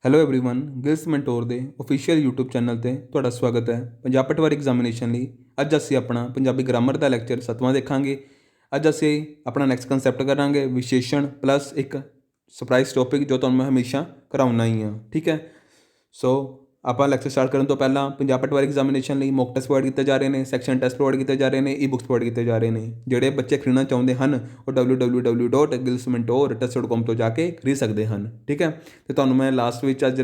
Hello everyone Giles mentor ਦੇ official YouTube channel ਤੇ ਤੁਹਾਡਾ ਸਵਾਗਤ ਹੈ। ਪੰਜਾਬ ਪਟਵਾਰੀ ਐਗਜ਼ਾਮੀਨੇਸ਼ਨ ਲਈ ਅੱਜ ਅਸੀਂ ਆਪਣਾ ਪੰਜਾਬੀ ਗ੍ਰਾਮਰ ਦਾ ਲੈਕਚਰ 7ਵਾਂ ਦੇਖਾਂਗੇ। ਅੱਜ ਅਸੀਂ ਆਪਣਾ ਨੈਕਸਟ ਕਨਸੈਪਟ ਕਰਾਂਗੇ ਵਿਸ਼ੇਸ਼ਣ ਪਲੱਸ ਇੱਕ ਸਰਪ੍ਰਾਈਜ਼ ਟੌਪਿਕ ਜੋ ਤੁਹਾਨੂੰ ਮੈਂ ਹਮੇਸ਼ਾ ਕਰਾਉਣਾ ਹੀ ਆ। ਠੀਕ ਹੈ, ਸੋ ਆਪਾਂ ਲੈਕਚਰ ਸਟਾਰਟ ਕਰਨ ਤੋਂ ਪਹਿਲਾਂ ਪੰਜਾਬ ਪਟਵਾਰੀ ਐਗਜ਼ਾਮੀਨੇਸ਼ਨ ਲਈ ਮੌਕ ਟੈਸਟ ਪ੍ਰੋਵਾਈਡ ਕੀਤੇ ਜਾ ਰਹੇ ਨੇ, ਸੈਕਸ਼ਨ ਟੈਸਟ ਪ੍ਰੋਵਾਈਡ ਕੀਤੇ ਜਾ ਰਹੇ ਨੇ, ਈ ਬੁੱਕਸ ਪ੍ਰੋਵਾਈਡ ਕੀਤੇ ਜਾ ਰਹੇ ਨੇ। ਜਿਹੜੇ ਬੱਚੇ ਖਰੀਦਣਾ ਚਾਹੁੰਦੇ ਹਨ ਉਹ www.gilsmentor.com ਤੋਂ ਜਾ ਕੇ ਖਰੀਦ ਸਕਦੇ ਹਨ। ਠੀਕ ਹੈ, ਅਤੇ ਤੁਹਾਨੂੰ ਮੈਂ ਲਾਸਟ ਵਿੱਚ ਅੱਜ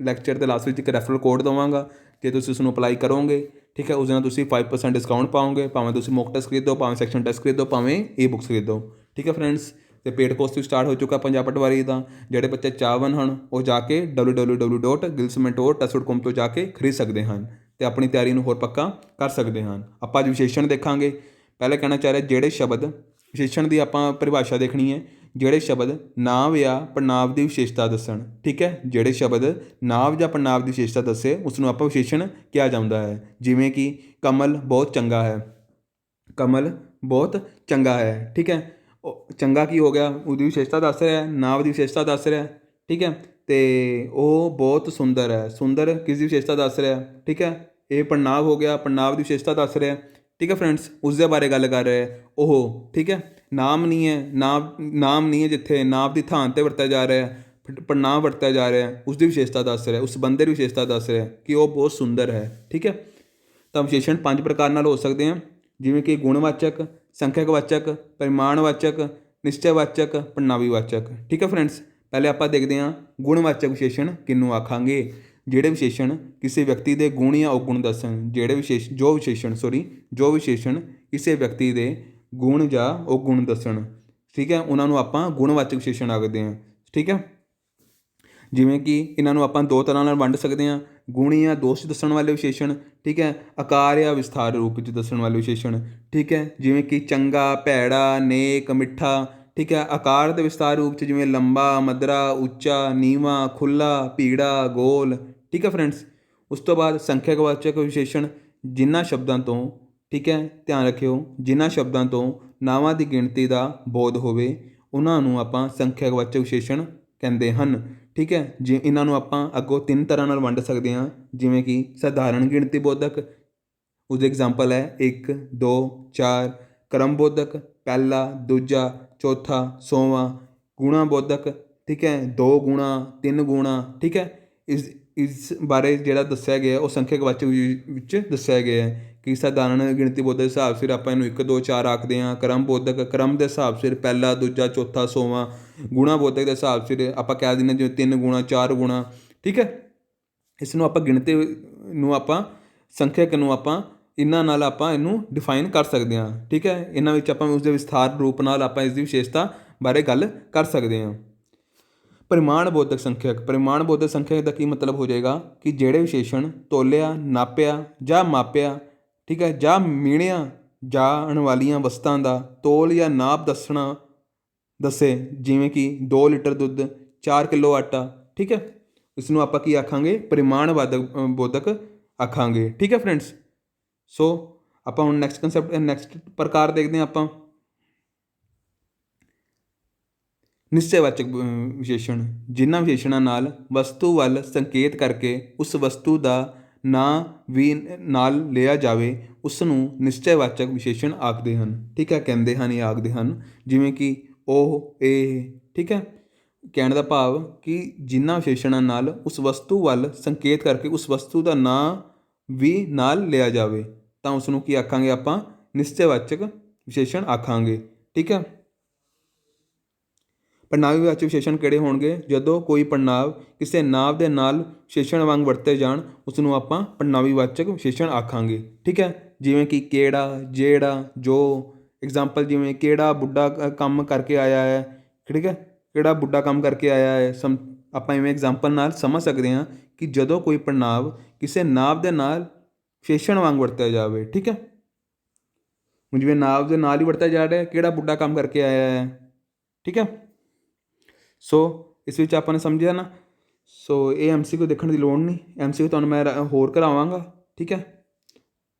ਲੈਕਚਰ ਦੇ ਲਾਸਟ ਵਿੱਚ ਇੱਕ ਰੈਫਰਲ ਕੋਡ ਦੇਵਾਂਗਾ। ਜੇ ਤੁਸੀਂ ਉਸ ਨੂੰ ਅਪਲਾਈ ਕਰੋਗੇ, ਠੀਕ ਹੈ, ਉਸ ਨਾਲ ਤੁਸੀਂ 5% ਡਿਸਕਾਊਂਟ ਪਾਓਗੇ, ਭਾਵੇਂ ਤੁਸੀਂ ਮੌਕ ਟੈਸਟ ਖਰੀਦੋ, ਭਾਵੇਂ ਸੈਕਸ਼ਨ ਟੈਸਟ ਖਰੀਦੋ, ਭਾਵੇਂ ਈ ਬੁੱਕਸ ਖਰੀਦੋ। ਠੀਕ ਹੈ ਫਰੈਂਡਸ, ਅਤੇ ਪੇਡ ਕੋਰਸ ਵੀ ਸਟਾਰਟ ਹੋ ਚੁੱਕਾ ਪੰਜਾਬ ਪਟਵਾਰੀ ਦਾ। ਜਿਹੜੇ ਬੱਚੇ ਚਾਹਵਾਨ ਹਨ ਉਹ ਜਾ ਕੇ www.gilsmentor.com ਤੋਂ ਜਾ ਕੇ ਖਰੀਦ ਸਕਦੇ ਹਨ ਅਤੇ ਆਪਣੀ ਤਿਆਰੀ ਨੂੰ ਹੋਰ ਪੱਕਾ ਕਰ ਸਕਦੇ ਹਨ। ਆਪਾਂ ਅੱਜ ਵਿਸ਼ੇਸ਼ਣ ਦੇਖਾਂਗੇ। ਪਹਿਲੇ ਕਹਿਣਾ ਚਾਹ ਰਿਹਾ ਜਿਹੜੇ ਸ਼ਬਦ ਵਿਸ਼ੇਸ਼ਣ ਦੀ ਆਪਾਂ ਪਰਿਭਾਸ਼ਾ ਦੇਖਣੀ ਹੈ। ਜਿਹੜੇ ਸ਼ਬਦ ਨਾਂਵ ਜਾਂ ਪੜ੍ਹਨਾਂਵ ਦੀ ਵਿਸ਼ੇਸ਼ਤਾ ਦੱਸਣ। ਠੀਕ ਹੈ, ਜਿਹੜੇ ਸ਼ਬਦ ਨਾਂਵ ਜਾਂ ਪੜ੍ਹਨਾਂਵ ਦੀ ਵਿਸ਼ੇਸ਼ਤਾ ਦੱਸੇ ਉਸ ਨੂੰ ਆਪਾਂ ਵਿਸ਼ੇਸ਼ਣ ਕਿਹਾ ਜਾਂਦਾ ਹੈ। ਜਿਵੇਂ ਕਿ ਕਮਲ ਬਹੁਤ ਚੰਗਾ ਹੈ, ਕਮਲ ਬਹੁਤ ਚੰਗਾ ਹੈ। ਠੀਕ ਹੈ, ਉਹ ਚੰਗਾ ਕੀ ਹੋ ਗਿਆ, ਉਹਦੀ ਵਿਸ਼ੇਸ਼ਤਾ ਦੱਸ ਰਿਹਾ, ਨਾਂਵ ਦੀ ਵਿਸ਼ੇਸ਼ਤਾ ਦੱਸ ਰਿਹਾ। ਠੀਕ ਹੈ, ਅਤੇ ਉਹ ਬਹੁਤ ਸੁੰਦਰ ਹੈ, ਸੁੰਦਰ ਕਿਸ ਦੀ ਵਿਸ਼ੇਸ਼ਤਾ ਦੱਸ ਰਿਹਾ। ਠੀਕ ਹੈ, ਇਹ ਪੜ੍ਹਨਾਂਵ ਹੋ ਗਿਆ, ਪੜ੍ਹਨਾਂਵ ਦੀ ਵਿਸ਼ੇਸ਼ਤਾ ਦੱਸ ਰਿਹਾ। ਠੀਕ ਹੈ ਫਰੈਂਡਸ, ਉਸ ਦੇ ਬਾਰੇ ਗੱਲ ਕਰ ਰਿਹਾ ਉਹ। ਠੀਕ ਹੈ, ਨਾਮ ਨਹੀਂ ਹੈ, ਨਾਮ ਨਹੀਂ ਹੈ ਜਿੱਥੇ ਨਾਮ ਦੀ ਥਾਂ 'ਤੇ ਵਰਤਿਆ ਜਾ ਰਿਹਾ, ਪੜ੍ਹਨਾਂਵ ਵਰਤਿਆ ਜਾ ਰਿਹਾ, ਉਸ ਦੀ ਵਿਸ਼ੇਸ਼ਤਾ ਦੱਸ ਰਿਹਾ, ਉਸ ਬੰਦੇ ਦੀ ਵਿਸ਼ੇਸ਼ਤਾ ਦੱਸ ਰਿਹਾ ਕਿ ਉਹ ਬਹੁਤ ਸੁੰਦਰ ਹੈ। ਠੀਕ ਹੈ, ਤਾਂ ਵਿਸ਼ੇਸ਼ਣ 5 ਪ੍ਰਕਾਰ ਨਾਲ ਹੋ ਸਕਦੇ ਆ, ਜਿਵੇਂ ਕਿ ਗੁਣਵਾਚਕ, ਸੰਖਿਅਕ ਵਾਚਕ, ਪਰਿਮਾਣਵਾਚਕ, ਨਿਸ਼ਚੈਵਾਚਕ, ਪੜ੍ਹਨਾਂਵੀਵਾਚਕ। ਠੀਕ ਹੈ ਫਰੈਂਡਸ, ਪਹਿਲੇ ਆਪਾਂ ਦੇਖਦੇ ਹਾਂ ਗੁਣਵਾਚਕ ਵਿਸ਼ੇਸ਼ਣ ਕਿਹਨੂੰ ਆਖਾਂਗੇ। ਜਿਹੜੇ ਵਿਸ਼ੇਸ਼ਣ ਕਿਸੇ ਵਿਅਕਤੀ ਦੇ ਗੁਣ ਜਾਂ ਔਗੁਣ ਦੱਸਣ। ਜੋ ਵਿਸ਼ੇਸ਼ਣ ਕਿਸੇ ਵਿਅਕਤੀ ਦੇ ਗੁਣ ਜਾਂ ਔਗੁਣ ਦੱਸਣ। ਠੀਕ ਹੈ, ਉਹਨਾਂ ਨੂੰ ਆਪਾਂ ਗੁਣਵਾਚਕ ਵਿਸ਼ੇਸ਼ਣ ਆਖਦੇ ਹਾਂ। ਠੀਕ ਹੈ, ਜਿਵੇਂ ਕਿ ਇਹਨਾਂ ਨੂੰ ਆਪਾਂ ਦੋ ਤਰ੍ਹਾਂ ਨਾਲ ਵੰਡ ਸਕਦੇ ਹਾਂ। ਗੁਣ ਜਾਂ ਦੋਸ਼ ਦੱਸਣ ਵਾਲੇ ਵਿਸ਼ੇਸ਼ਣ। ਠੀਕ ਹੈ, ਆਕਾਰ ਜਾਂ ਵਿਸਥਾਰ ਰੂਪ ਵਿੱਚ ਦੱਸਣ ਵਾਲੇ ਵਿਸ਼ੇਸ਼ਣ। ਠੀਕ ਹੈ, ਜਿਵੇਂ ਕਿ ਚੰਗਾ, ਭੈੜਾ, ਨੇਕ, ਮਿੱਠਾ। ਠੀਕ ਹੈ, ਆਕਾਰ ਅਤੇ ਵਿਸਥਾਰ ਰੂਪ 'ਚ ਜਿਵੇਂ ਲੰਬਾ, ਮੱਧਰਾ, ਉੱਚਾ, ਨੀਵਾਂ, ਖੁੱਲ੍ਹਾ, ਭੀੜਾ, ਗੋਲ। ਠੀਕ ਹੈ ਫਰੈਂਡਸ, ਉਸ ਤੋਂ ਬਾਅਦ ਸੰਖਿਅਕ ਵਾਚਕ ਵਿਸ਼ੇਸ਼ਣ ਜਿਨ੍ਹਾਂ ਸ਼ਬਦਾਂ ਤੋਂ, ਠੀਕ ਹੈ ਧਿਆਨ ਰੱਖਿਓ, ਜਿਨ੍ਹਾਂ ਸ਼ਬਦਾਂ ਤੋਂ ਨਾਵਾਂ ਦੀ ਗਿਣਤੀ ਦਾ ਬੋਧ ਹੋਵੇ ਉਹਨਾਂ ਨੂੰ ਆਪਾਂ ਸੰਖਿਅਕ ਵਾਚਕ ਵਿਸ਼ੇਸ਼ਣ ਕਹਿੰਦੇ ਹਨ। ਠੀਕ ਹੈ, ਇਹਨਾਂ ਨੂੰ ਆਪਾਂ ਅੱਗੋਂ 3 ਤਰ੍ਹਾਂ ਨਾਲ ਵੰਡ ਸਕਦੇ ਹਾਂ। ਜਿਵੇਂ ਕਿ ਸਧਾਰਨ ਗਿਣਤੀ ਬੋਧਕ, ਉਹਦੀ ਐਗਜ਼ਾਮਪਲ ਹੈ 1, 2, 4। ਕ੍ਰਮ ਬੋਧਕ, ਪਹਿਲਾ, ਦੂਜਾ, ਚੌਥਾ, 6ਵਾਂ। ਗੁਣਾ ਬੋਧਕ, ਠੀਕ ਹੈ 2 ਗੁਣਾ, 3 ਗੁਣਾ। ਠੀਕ ਹੈ, ਇਸ ਬਾਰੇ ਜਿਹੜਾ ਦੱਸਿਆ ਗਿਆ ਉਹ ਸੰਖਿਅਕ ਵਾਚਕ ਵਿੱਚ ਦੱਸਿਆ ਗਿਆ ਹੈ ਕਿ ਸਧਾਰਨ ਗਿਣਤੀ ਬੋਧਕ ਦੇ ਹਿਸਾਬ ਸਿਰ ਆਪਾਂ ਇਹਨੂੰ 1, 2, 4 ਆਖਦੇ ਹਾਂ। ਕ੍ਰਮ ਬੋਧਕ, ਕ੍ਰਮ ਦੇ ਹਿਸਾਬ ਸਿਰ ਪਹਿਲਾ, ਦੂਜਾ, ਚੌਥਾ, 6ਵਾਂ। ਗੁਣਾ ਬੋਧਕ ਦੇ ਹਿਸਾਬ ਸਿਰ ਆਪਾਂ ਕਹਿ ਦਿੰਦੇ ਜਿਵੇਂ 3 ਗੁਣਾ, 4 ਗੁਣਾ। ਠੀਕ ਹੈ, ਇਸ ਨੂੰ ਆਪਾਂ ਗਿਣਤੀ ਨੂੰ ਆਪਾਂ ਸੰਖਿਅਕ ਨੂੰ ਆਪਾਂ ਇਹਨਾਂ ਨਾਲ ਆਪਾਂ ਇਹਨੂੰ ਡਿਫਾਈਨ ਕਰ ਸਕਦੇ ਹਾਂ। ਠੀਕ ਹੈ, ਇਹਨਾਂ ਵਿੱਚ ਆਪਾਂ ਉਸਦੇ ਵਿਸਥਾਰ ਰੂਪ ਨਾਲ ਆਪਾਂ ਇਸ ਦੀ ਵਿਸ਼ੇਸ਼ਤਾ ਬਾਰੇ ਗੱਲ ਕਰ ਸਕਦੇ ਹਾਂ। ਪਰਿਮਾਣ ਬੋਧਕ ਸੰਖਿਅਕ। ਪਰਿਮਾਣ ਬੋਧਕ ਸੰਖਿਅਕ ਦਾ ਕੀ ਮਤਲਬ ਹੋ ਜਾਏਗਾ ਕਿ ਜਿਹੜੇ ਵਿਸ਼ੇਸ਼ਣ ਤੋਲਿਆ, ਨਾਪਿਆ ਜਾਂ ਮਾਪਿਆ, ਠੀਕ ਹੈ, ਜਾਂ ਮੀਣਿਆ ਜਾਣ ਵਾਲੀਆਂ ਵਸਤਾਂ ਦਾ ਤੋਲ ਜਾਂ ਨਾਪ ਦੱਸੇ। ਜਿਵੇਂ ਕਿ 2 ਲੀਟਰ ਦੁੱਧ, 4 ਕਿਲੋ ਆਟਾ। ਠੀਕ ਹੈ, ਇਸ ਨੂੰ ਆਪਾਂ ਕੀ ਆਖਾਂਗੇ, ਪਰਿਮਾਣ ਬੋਧਕ ਆਖਾਂਗੇ। ਠੀਕ ਹੈ ਫਰੈਂਡਸ, ਸੋ ਆਪਾਂ ਹੁਣ ਨੈਕਸਟ ਪ੍ਰਕਾਰ ਦੇਖਦੇ ਹਾਂ ਆਪਾਂ ਨਿਸ਼ਚੈਵਾਚਕ ਵਿਸ਼ੇਸ਼ਣ। ਜਿਨ੍ਹਾਂ ਵਿਸ਼ੇਸ਼ਣਾਂ ਨਾਲ ਵਸਤੂ ਵੱਲ ਸੰਕੇਤ ਕਰਕੇ ਉਸ ਵਸਤੂ ਦਾ ਨਾਂ ਵੀ ਨਾਲ ਲਿਆ ਜਾਵੇ ਉਸ ਨੂੰ ਨਿਸ਼ਚੈਵਾਚਕ ਵਿਸ਼ੇਸ਼ਣ ਆਖਦੇ ਹਨ। ਠੀਕ ਹੈ, ਕਹਿੰਦੇ ਹਨ ਜਾਂ ਆਖਦੇ ਹਨ। ਜਿਵੇਂ ਕਿ ਉਹ, ਇਹ। ਠੀਕ ਹੈ, ਕਹਿਣ ਦਾ ਭਾਵ ਕਿ ਜਿਨ੍ਹਾਂ ਵਿਸ਼ੇਸ਼ਣਾਂ ਨਾਲ ਉਸ ਵਸਤੂ ਵੱਲ ਸੰਕੇਤ ਕਰਕੇ ਉਸ ਵਸਤੂ ਦਾ ਨਾਂ ਵੀ ਨਾਲ ਲਿਆ ਜਾਵੇ ਤਾਂ ਉਸ ਨੂੰ ਕੀ ਆਖਾਂਗੇ, ਆਪਾਂ ਨਿਸ਼ਚੈਵਾਚਕ ਵਿਸ਼ੇਸ਼ਣ ਆਖਾਂਗੇ। ਠੀਕ ਹੈ, ਪੜ੍ਹਨਾਂਵੀਵਾਚਕ ਵਿਸ਼ੇਸ਼ਣ ਕਿਹੜੇ ਹੋਣਗੇ, ਜਦੋਂ ਕੋਈ ਪੜ੍ਹਨਾਂਵ ਕਿਸੇ ਨਾਂਵ ਦੇ ਨਾਲ ਵਿਸ਼ੇਸ਼ਣ ਵਾਂਗ ਵਰਤੇ ਜਾਣ ਉਸ ਨੂੰ ਆਪਾਂ ਪੜ੍ਹਨਾਂਵੀਵਾਚਕ ਵਿਸ਼ੇਸ਼ਣ ਆਖਾਂਗੇ। ਠੀਕ ਹੈ, ਜਿਵੇਂ ਕਿ ਕਿਹੜਾ, ਜਿਹੜਾ, ਜੋ। ਐਗਜ਼ਾਮਪਲ ਜਿਵੇਂ ਕਿਹੜਾ ਬੁੱਢਾ ਕੰਮ ਕਰਕੇ ਆਇਆ ਹੈ। ਠੀਕ ਹੈ, ਕਿਹੜਾ ਬੁੱਢਾ ਕੰਮ ਕਰਕੇ ਆਇਆ ਹੈ। ਆਪਾਂ ਇਵੇਂ ਐਗਜ਼ਾਮਪਲ ਨਾਲ ਸਮਝ ਸਕਦੇ ਹਾਂ ਕਿ ਜਦੋਂ ਕੋਈ ਪੜ੍ਹਨਾਂਵ ਕਿਸੇ ਨਾਂਵ ਦੇ ਨਾਲ ਵਿਸ਼ੇਸ਼ਣ ਵਾਂਗ ਵਰਤਿਆ ਜਾਵੇ। ਠੀਕ ਹੈ, ਹੁਣ ਜਿਵੇਂ ਨਾਂਵ ਦੇ ਨਾਲ ਹੀ ਵਰਤਿਆ ਜਾ ਰਿਹਾ ਕਿਹੜਾ ਬੁੱਢਾ ਕੰਮ ਕਰਕੇ ਆਇਆ ਹੈ। ਠੀਕ ਹੈ, ਸੋ ਇਸ ਵਿੱਚ ਆਪਾਂ ਨੇ ਸਮਝਿਆ ਨਾ। ਸੋ ਇਹ MCQ ਦੇਖਣ ਦੀ ਲੋੜ ਨਹੀਂ, MCQ ਤੁਹਾਨੂੰ ਮੈਂ ਹੋਰ ਕਰਾਵਾਂਗਾ। ਠੀਕ ਹੈ,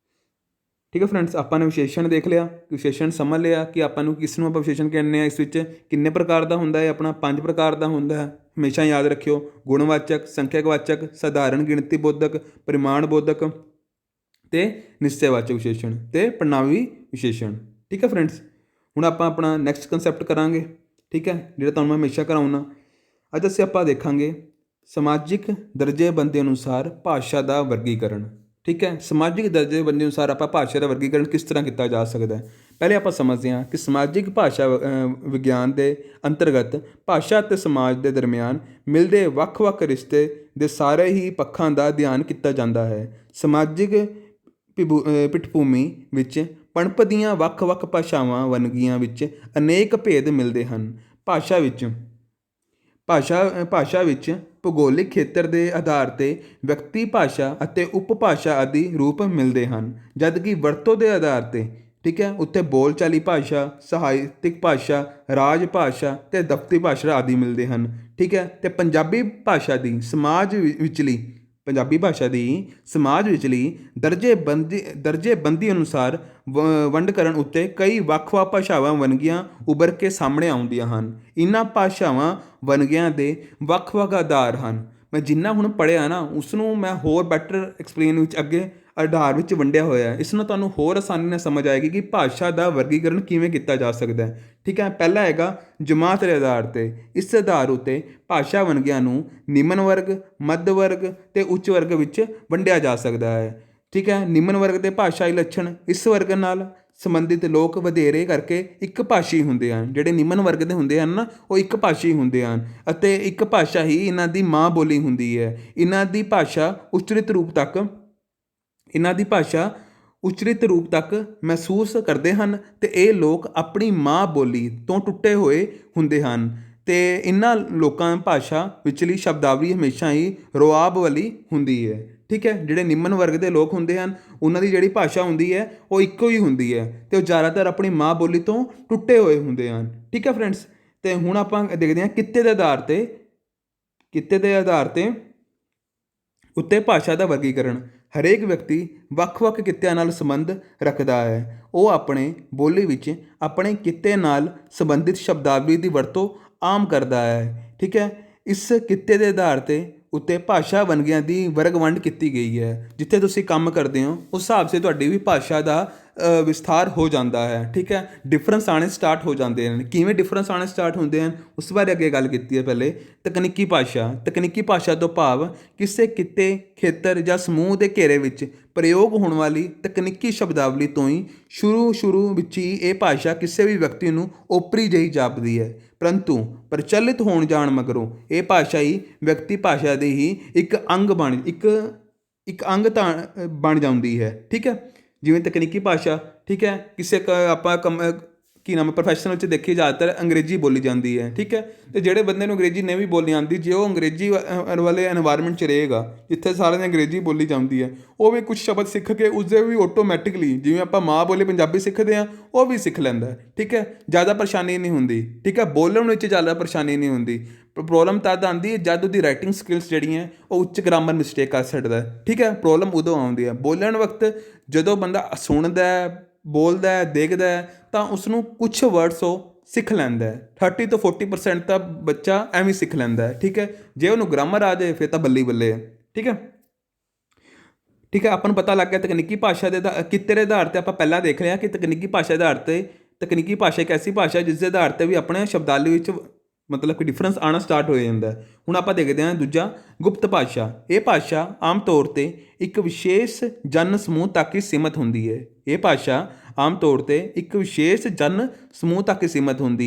ਠੀਕ ਹੈ ਫਰੈਂਡਸ, ਆਪਾਂ ਨੇ ਵਿਸ਼ੇਸ਼ਣ ਦੇਖ ਲਿਆ, ਵਿਸ਼ੇਸ਼ਣ ਸਮਝ ਲਿਆ ਕਿ ਆਪਾਂ ਨੂੰ ਕਿਸ ਨੂੰ ਆਪਾਂ ਵਿਸ਼ੇਸ਼ਣ ਕਹਿੰਦੇ ਆ। ਇਸ ਵਿੱਚ ਕਿੰਨੇ ਪ੍ਰਕਾਰ ਦਾ ਹੁੰਦਾ ਹੈ, ਆਪਣਾ 5 ਪ੍ਰਕਾਰ ਦਾ ਹੁੰਦਾ ਹੈ। ਹਮੇਸ਼ਾ ਯਾਦ ਰੱਖਿਓ, ਗੁਣਵਾਚਕ, ਸੰਖਿਅਕਵਾਚਕ, ਸਧਾਰਨ ਗਿਣਤੀ ਬੋਧਕ, ਪਰਿਮਾਣ ਬੋਧਕ ਅਤੇ ਨਿਸ਼ਚੈਵਾਚਕ ਵਿਸ਼ੇਸ਼ਣ ਅਤੇ ਪ੍ਰਣਾਮੀ ਵਿਸ਼ੇਸ਼ਣ। ਠੀਕ ਹੈ ਫਰੈਂਡਸ, ਹੁਣ ਆਪਾਂ ਆਪਣਾ ਨੈਕਸਟ ਕੰਸੈਪਟ ਕਰਾਂਗੇ। ਠੀਕ ਹੈ, ਜਿਹੜਾ ਤੁਹਾਨੂੰ ਮੈਂ ਹਮੇਸ਼ਾ ਕਰਾਉਣਾ। ਅੱਜ ਅਸੀਂ ਆਪਾਂ ਦੇਖਾਂਗੇ ਸਮਾਜਿਕ ਦਰਜੇਬੰਦੀ ਅਨੁਸਾਰ ਭਾਸ਼ਾ ਦਾ ਵਰਗੀਕਰਨ। ਠੀਕ ਹੈ, ਸਮਾਜਿਕ ਦਰਜੇਬੰਦੀ ਅਨੁਸਾਰ ਆਪਾਂ ਭਾਸ਼ਾ ਦਾ ਵਰਗੀਕਰਨ ਕਿਸ ਤਰ੍ਹਾਂ ਕੀਤਾ ਜਾ ਸਕਦਾ ਹੈ। ਪਹਿਲੇ ਆਪਾਂ ਸਮਝਦੇ ਹਾਂ ਕਿ ਸਮਾਜਿਕ ਭਾਸ਼ਾ ਵਿਗਿਆਨ ਦੇ ਅੰਤਰਗਤ ਭਾਸ਼ਾ ਅਤੇ ਸਮਾਜ ਦੇ ਦਰਮਿਆਨ ਮਿਲਦੇ ਵੱਖ-ਵੱਖ ਰਿਸ਼ਤੇ ਦੇ ਸਾਰੇ ਹੀ ਪੱਖਾਂ ਦਾ ਅਧਿਐਨ ਕੀਤਾ ਜਾਂਦਾ ਹੈ। ਸਮਾਜਿਕ ਪਿੱਠਭੂਮੀ ਵਿੱਚ ਪਣਪਦੀਆਂ ਵੱਖ-ਵੱਖ ਭਾਸ਼ਾਵਾਂ ਵੰਨਗੀਆਂ ਵਿੱਚ ਅਨੇਕ ਭੇਦ ਮਿਲਦੇ ਹਨ। ਭਾਸ਼ਾ ਵਿੱਚ ਭੂਗੋਲਿਕ ਖੇਤਰ ਦੇ ਆਧਾਰ 'ਤੇ ਵਿਅਕਤੀ ਭਾਸ਼ਾ ਅਤੇ ਉਪਭਾਸ਼ਾ ਆਦਿ ਰੂਪ ਮਿਲਦੇ ਹਨ, ਜਦਕਿ ਵਰਤੋਂ ਦੇ ਆਧਾਰ 'ਤੇ, ਠੀਕ ਹੈ, ਉੱਥੇ ਬੋਲਚਾਲੀ ਭਾਸ਼ਾ, ਸਾਹਿਤਕ ਭਾਸ਼ਾ, ਰਾਜ ਭਾਸ਼ਾ ਅਤੇ ਦਫ਼ਤਰੀ ਭਾਸ਼ਾ ਆਦਿ ਮਿਲਦੇ ਹਨ। ਠੀਕ ਹੈ, ਅਤੇ ਪੰਜਾਬੀ ਭਾਸ਼ਾ ਦੀ ਸਮਾਜ ਵਿਚਲੀ ਦਰਜੇਬੰਦੀ ਅਨੁਸਾਰ ਵੰਡਕਰਨ ਉੱਤੇ ਕਈ ਵੱਖ-ਵੱਖ ਭਾਸ਼ਾਵਾਂ ਵੰਨਗੀਆਂ ਉੱਭਰ ਕੇ ਸਾਹਮਣੇ ਆਉਂਦੀਆਂ ਹਨ। ਇਹਨਾਂ ਭਾਸ਼ਾਵਾਂ ਵੰਨਗੀਆਂ ਦੇ ਵੱਖ-ਵੱਖ ਆਧਾਰ ਹਨ। ਮੈਂ ਜਿੰਨਾ ਹੁਣ ਪੜ੍ਹਿਆ ਨਾ, ਉਸ ਨੂੰ ਮੈਂ ਹੋਰ ਬੈਟਰ ਐਕਸਪਲੇਨ ਵਿੱਚ ਅੱਗੇ ਆਧਾਰ ਵਿੱਚ ਵੰਡਿਆ ਹੋਇਆ। ਇਸ ਨਾਲ ਤੁਹਾਨੂੰ ਹੋਰ ਆਸਾਨੀ ਨਾਲ ਸਮਝ ਆਏਗੀ ਕਿ ਭਾਸ਼ਾ ਦਾ ਵਰਗੀਕਰਨ ਕਿਵੇਂ ਕੀਤਾ ਜਾ ਸਕਦਾ ਹੈ। ਠੀਕ ਹੈ, ਪਹਿਲਾ ਹੈਗਾ ਜਮਾਤ ਦੇ ਆਧਾਰ 'ਤੇ। ਇਸ ਆਧਾਰ ਉੱਤੇ ਭਾਸ਼ਾ ਵੰਨਗੀਆਂ ਨੂੰ ਨਿਮਨ ਵਰਗ, ਮੱਧ ਵਰਗ ਅਤੇ ਉੱਚ ਵਰਗ ਵਿੱਚ ਵੰਡਿਆ ਜਾ ਸਕਦਾ ਹੈ। ਠੀਕ ਹੈ, ਨਿਮਨ ਵਰਗ ਦੇ ਭਾਸ਼ਾਈ ਲੱਛਣ, ਇਸ ਵਰਗ ਨਾਲ ਸੰਬੰਧਿਤ ਲੋਕ ਵਧੇਰੇ ਕਰਕੇ ਇੱਕ ਭਾਸ਼ੀ ਹੁੰਦੇ ਹਨ। ਜਿਹੜੇ ਨਿਮਨ ਵਰਗ ਦੇ ਹੁੰਦੇ ਹਨ ਨਾ, ਉਹ ਇੱਕ ਭਾਸ਼ੀ ਹੁੰਦੇ ਹਨ ਅਤੇ ਇੱਕ ਭਾਸ਼ਾ ਹੀ ਇਹਨਾਂ ਦੀ ਮਾਂ ਬੋਲੀ ਹੁੰਦੀ ਹੈ। ਇਹਨਾਂ ਦੀ ਭਾਸ਼ਾ ਉਚਰਿਤ ਰੂਪ ਤੱਕ ਮਹਿਸੂਸ ਕਰਦੇ ਹਨ ਅਤੇ ਇਹ ਲੋਕ ਆਪਣੀ ਮਾਂ ਬੋਲੀ ਤੋਂ ਟੁੱਟੇ ਹੋਏ ਹੁੰਦੇ ਹਨ ਅਤੇ ਇਹਨਾਂ ਲੋਕਾਂ ਭਾਸ਼ਾ ਵਿਚਲੀ ਸ਼ਬਦਾਵਲੀ ਹਮੇਸ਼ਾ ਹੀ ਰੋਆਬ ਵਾਲੀ ਹੁੰਦੀ ਹੈ। ਠੀਕ ਹੈ, ਜਿਹੜੇ ਨਿਮਨ ਵਰਗ ਦੇ ਲੋਕ ਹੁੰਦੇ ਹਨ, ਉਹਨਾਂ ਦੀ ਜਿਹੜੀ ਭਾਸ਼ਾ ਹੁੰਦੀ ਹੈ ਉਹ ਇੱਕੋ ਹੀ ਹੁੰਦੀ ਹੈ ਅਤੇ ਉਹ ਜ਼ਿਆਦਾਤਰ ਆਪਣੀ ਮਾਂ ਬੋਲੀ ਤੋਂ ਟੁੱਟੇ ਹੋਏ ਹੁੰਦੇ ਹਨ। ਠੀਕ ਹੈ ਫਰੈਂਡਸ, ਅਤੇ ਹੁਣ ਆਪਾਂ ਦੇਖਦੇ ਹਾਂ ਕਿੱਤੇ ਦੇ ਆਧਾਰ 'ਤੇ ਉੱਤੇ ਭਾਸ਼ਾ ਦਾ ਵਰਗੀਕਰਨ। ਹਰੇਕ ਵਿਅਕਤੀ ਵੱਖ-ਵੱਖ ਕਿੱਤਿਆਂ ਨਾਲ ਸੰਬੰਧ ਰੱਖਦਾ ਹੈ। ਉਹ ਆਪਣੇ ਬੋਲੀ ਵਿੱਚ ਆਪਣੇ ਕਿੱਤੇ ਨਾਲ ਸੰਬੰਧਿਤ ਸ਼ਬਦਾਵਲੀ ਦੀ ਵਰਤੋਂ ਆਮ ਕਰਦਾ ਹੈ। ਠੀਕ ਹੈ, ਇਸ ਕਿੱਤੇ ਦੇ ਆਧਾਰ 'ਤੇ ਉੱਤੇ ਭਾਸ਼ਾ ਵੰਨਗੀਆਂ ਦੀ ਵਰਗ ਵੰਡ ਕੀਤੀ ਗਈ ਹੈ। ਜਿੱਥੇ ਤੁਸੀਂ ਕੰਮ ਕਰਦੇ ਹੋ ਉਸ ਹਿਸਾਬ ਸੇ ਤੁਹਾਡੀ ਵੀ ਭਾਸ਼ਾ ਦਾ ਵਿਸਥਾਰ ਹੋ ਜਾਂਦਾ ਹੈ। ਠੀਕ ਹੈ, ਡਿਫਰੈਂਸ ਆਉਣੇ ਸਟਾਰਟ ਹੋ ਜਾਂਦੇ ਹਨ। ਕਿਵੇਂ ਡਿਫਰੈਂਸ ਆਉਣੇ ਸਟਾਰਟ ਹੁੰਦੇ ਹਨ, ਉਸ ਬਾਰੇ ਅੱਗੇ ਗੱਲ ਕੀਤੀ ਹੈ। ਪਹਿਲੇ ਤਕਨੀਕੀ ਭਾਸ਼ਾ ਤੋਂ ਭਾਵ ਕਿਸੇ ਕਿੱਤੇ, ਖੇਤਰ ਜਾਂ ਸਮੂਹ ਦੇ ਘੇਰੇ ਵਿੱਚ ਪ੍ਰਯੋਗ ਹੋਣ ਵਾਲੀ ਤਕਨੀਕੀ ਸ਼ਬਦਾਵਲੀ ਤੋਂ ਹੀ ਸ਼ੁਰੂ ਵਿੱਚ ਹੀ ਇਹ ਭਾਸ਼ਾ ਕਿਸੇ ਵੀ ਵਿਅਕਤੀ ਨੂੰ ਓਪਰੀ ਜਿਹੀ ਜਾਪਦੀ ਹੈ, ਪਰੰਤੂ ਪ੍ਰਚਲਿਤ ਹੋਣ ਜਾਣ ਮਗਰੋਂ ਇਹ ਭਾਸ਼ਾ ਹੀ ਵਿਅਕਤੀ ਭਾਸ਼ਾ ਦੀ ਹੀ ਇੱਕ ਅੰਗ ਬਣ ਜਾਂਦੀ ਹੈ। ਠੀਕ ਹੈ, ਜਿਵੇਂ ਤਕਨੀਕੀ ਭਾਸ਼ਾ, ਠੀਕ ਹੈ, ਕਿਸੇ ਆਪਾਂ ਪ੍ਰੋਫੈਸ਼ਨਲ 'ਚ ਦੇਖੀ ਜ਼ਿਆਦਾਤਰ ਅੰਗਰੇਜ਼ੀ ਬੋਲੀ ਜਾਂਦੀ ਹੈ। ਠੀਕ ਹੈ, ਅਤੇ ਜਿਹੜੇ ਬੰਦੇ ਨੂੰ ਅੰਗਰੇਜ਼ੀ ਨਹੀਂ ਵੀ ਬੋਲਣੀ ਆਉਂਦੀ, ਜੇ ਉਹ ਅੰਗਰੇਜ਼ੀ ਵਾਲੇ ਐਨਵਾਇਰਮੈਂਟ 'ਚ ਰਹੇਗਾ ਜਿੱਥੇ ਸਾਰਿਆਂ ਦੀ ਅੰਗਰੇਜ਼ੀ ਬੋਲੀ ਜਾਂਦੀ ਹੈ, ਉਹ ਵੀ ਕੁਛ ਸ਼ਬਦ ਸਿੱਖ ਕੇ ਉਸਦੇ ਵੀ ਆਟੋਮੈਟਿਕਲੀ, ਜਿਵੇਂ ਆਪਾਂ ਮਾਂ ਬੋਲੀ ਪੰਜਾਬੀ ਸਿੱਖਦੇ ਹਾਂ, ਉਹ ਵੀ ਸਿੱਖ ਲੈਂਦਾ। ਠੀਕ ਹੈ, ਜ਼ਿਆਦਾ ਪਰੇਸ਼ਾਨੀ ਨਹੀਂ ਹੁੰਦੀ। ਠੀਕ ਹੈ, ਬੋਲਣ ਵਿੱਚ ਜ਼ਿਆਦਾ ਪਰੇਸ਼ਾਨੀ ਨਹੀਂ ਹੁੰਦੀ। ਪ੍ਰੋਬਲਮ ਤਦ ਆਉਂਦੀ ਹੈ ਜਦ ਉਹਦੀ ਰਾਈਟਿੰਗ ਸਕਿੱਲਸ ਜਿਹੜੀਆਂ ਉਹ ਉੱਚ ਗ੍ਰਾਮਰ ਮਿਸਟੇਕ ਕਰ ਛੱਡਦਾ। ਠੀਕ ਹੈ, ਪ੍ਰੋਬਲਮ ਉਦੋਂ ਆਉਂਦੀ ਹੈ। ਬੋਲਣ ਵਕਤ ਜਦੋਂ ਬੰਦਾ ਸੁਣਦਾ, ਬੋਲਦਾ, ਦੇਖਦਾ ਤਾਂ ਉਸਨੂੰ ਕੁਛ ਵਰਡਸ ਉਹ ਸਿੱਖ ਲੈਂਦਾ ਹੈ। 30 ਤੋਂ 40% ਤਾਂ ਬੱਚਾ ਐਵੇਂ ਸਿੱਖ ਲੈਂਦਾ ਹੈ। ਠੀਕ ਹੈ, ਜੇ ਉਹਨੂੰ ਗ੍ਰਾਮਰ ਆ ਜਾਏ ਫਿਰ ਤਾਂ ਬੱਲੀ ਬੱਲੇ ਹੈ। ਠੀਕ ਹੈ, ਆਪਾਂ ਨੂੰ ਪਤਾ ਲੱਗ ਗਿਆ ਤਕਨੀਕੀ ਭਾਸ਼ਾ ਦੇ ਕਿੱਤੇ ਦੇ ਆਧਾਰ 'ਤੇ। ਆਪਾਂ ਪਹਿਲਾਂ ਦੇਖ ਲਿਆ ਕਿ ਤਕਨੀਕੀ ਭਾਸ਼ਾ ਦੇ ਆਧਾਰ 'ਤੇ, ਤਕਨੀਕੀ ਭਾਸ਼ਾ ਇੱਕ ਐਸੀ ਭਾਸ਼ਾ ਜਿਸ ਦੇ ਆਧਾਰ 'ਤੇ ਵੀ ਆਪਣੇ ਸ਼ਬਦਾਵਲੀ ਵਿੱਚ ਮਤਲਬ ਕਿ ਡਿਫਰੈਂਸ ਆਉਣਾ ਸਟਾਰਟ ਹੋ ਜਾਂਦਾ। ਹੁਣ ਆਪਾਂ ਦੇਖਦੇ ਹਾਂ ਦੂਜਾ, ਗੁਪਤ ਭਾਸ਼ਾ। ਇਹ ਭਾਸ਼ਾ ਆਮ ਤੌਰ 'ਤੇ ਇੱਕ ਵਿਸ਼ੇਸ਼ ਜਨ ਸਮੂਹ ਤੱਕ ਹੀ ਸੀਮਤ ਹੁੰਦੀ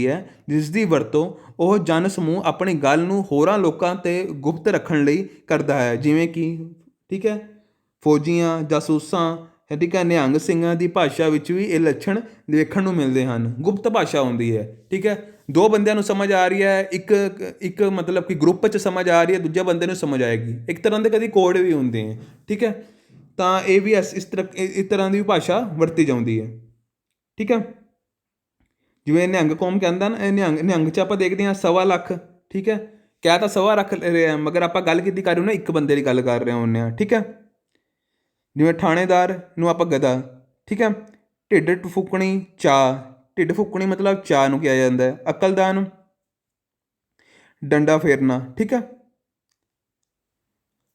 ਹੈ। ਜਿਸ ਦੀ ਵਰਤੋਂ ਉਹ ਜਨ ਸਮੂਹ ਆਪਣੀ ਗੱਲ ਨੂੰ ਹੋਰਾਂ ਲੋਕਾਂ 'ਤੇ ਗੁਪਤ ਰੱਖਣ ਲਈ ਕਰਦਾ ਹੈ, ਜਿਵੇਂ ਕਿ, ਠੀਕ ਹੈ, ਫੌਜੀਆਂ, ਜਾਸੂਸਾਂ, ਠੀਕ ਹੈ, ਨਿਹੰਗ ਸਿੰਘਾਂ ਦੀ ਭਾਸ਼ਾ ਵਿੱਚ ਵੀ ਇਹ ਲੱਛਣ ਦੇਖਣ ਨੂੰ ਮਿਲਦੇ ਹਨ। ਗੁਪਤ ਭਾਸ਼ਾ ਹੁੰਦੀ ਹੈ। ਠੀਕ ਹੈ, ਦੋ ਬੰਦਿਆਂ ਨੂੰ ਸਮਝ ਆ ਰਹੀ ਹੈ, ਇੱਕ ਮਤਲਬ ਕਿ ਗਰੁੱਪ 'ਚ ਸਮਝ ਆ ਰਹੀ ਹੈ, ਦੂਜੇ ਬੰਦੇ ਨੂੰ ਸਮਝ ਆਏਗੀ। ਇੱਕ ਤਰ੍ਹਾਂ ਦੇ ਕਦੀ ਕੋਡ ਵੀ ਹੁੰਦੇ ਹੈ। ਠੀਕ ਹੈ, ਤਾਂ ਇਹ ਵੀ ਇਸ ਤਰ੍ਹਾਂ ਦੀ ਭਾਸ਼ਾ ਵਰਤੀ ਜਾਂਦੀ ਹੈ। ਠੀਕ ਹੈ, ਜਿਵੇਂ ਨਿਹੰਗ ਕੌਮ ਕਹਿੰਦਾ ਨਾ, ਨਿਹੰਗ 'ਚ ਆਪਾਂ ਦੇਖਦੇ ਹਾਂ 1.25 ਲੱਖ। ਠੀਕ ਹੈ, ਕਹਿ ਤਾਂ 1.25 ਲੱਖ ਰਿਹਾ, ਮਗਰ ਆਪਾਂ ਗੱਲ ਕੀਤੀ ਕਰ ਰਹੇ ਹੋ ਨਾ, ਇੱਕ ਬੰਦੇ ਦੀ ਗੱਲ ਕਰ ਰਹੇ ਹੁੰਦੇ ਹਾਂ। ਠੀਕ ਹੈ, ਜਿਵੇਂ ਥਾਣੇਦਾਰ ਨੂੰ ਆਪਾਂ ਗਧਾ, ਠੀਕ ਹੈ। ਢਿੱਡ ਫੁੱਕਣੀ, ਚਾਅ, ਢਿੱਡ ਫੁੱਕਣੀ ਮਤਲਬ ਚਾਅ ਨੂੰ ਕਿਹਾ ਜਾਂਦਾ ਹੈ। ਅਕਲਦਾਨ, ਡੰਡਾ ਫੇਰਨਾ, ਠੀਕ ਹੈ।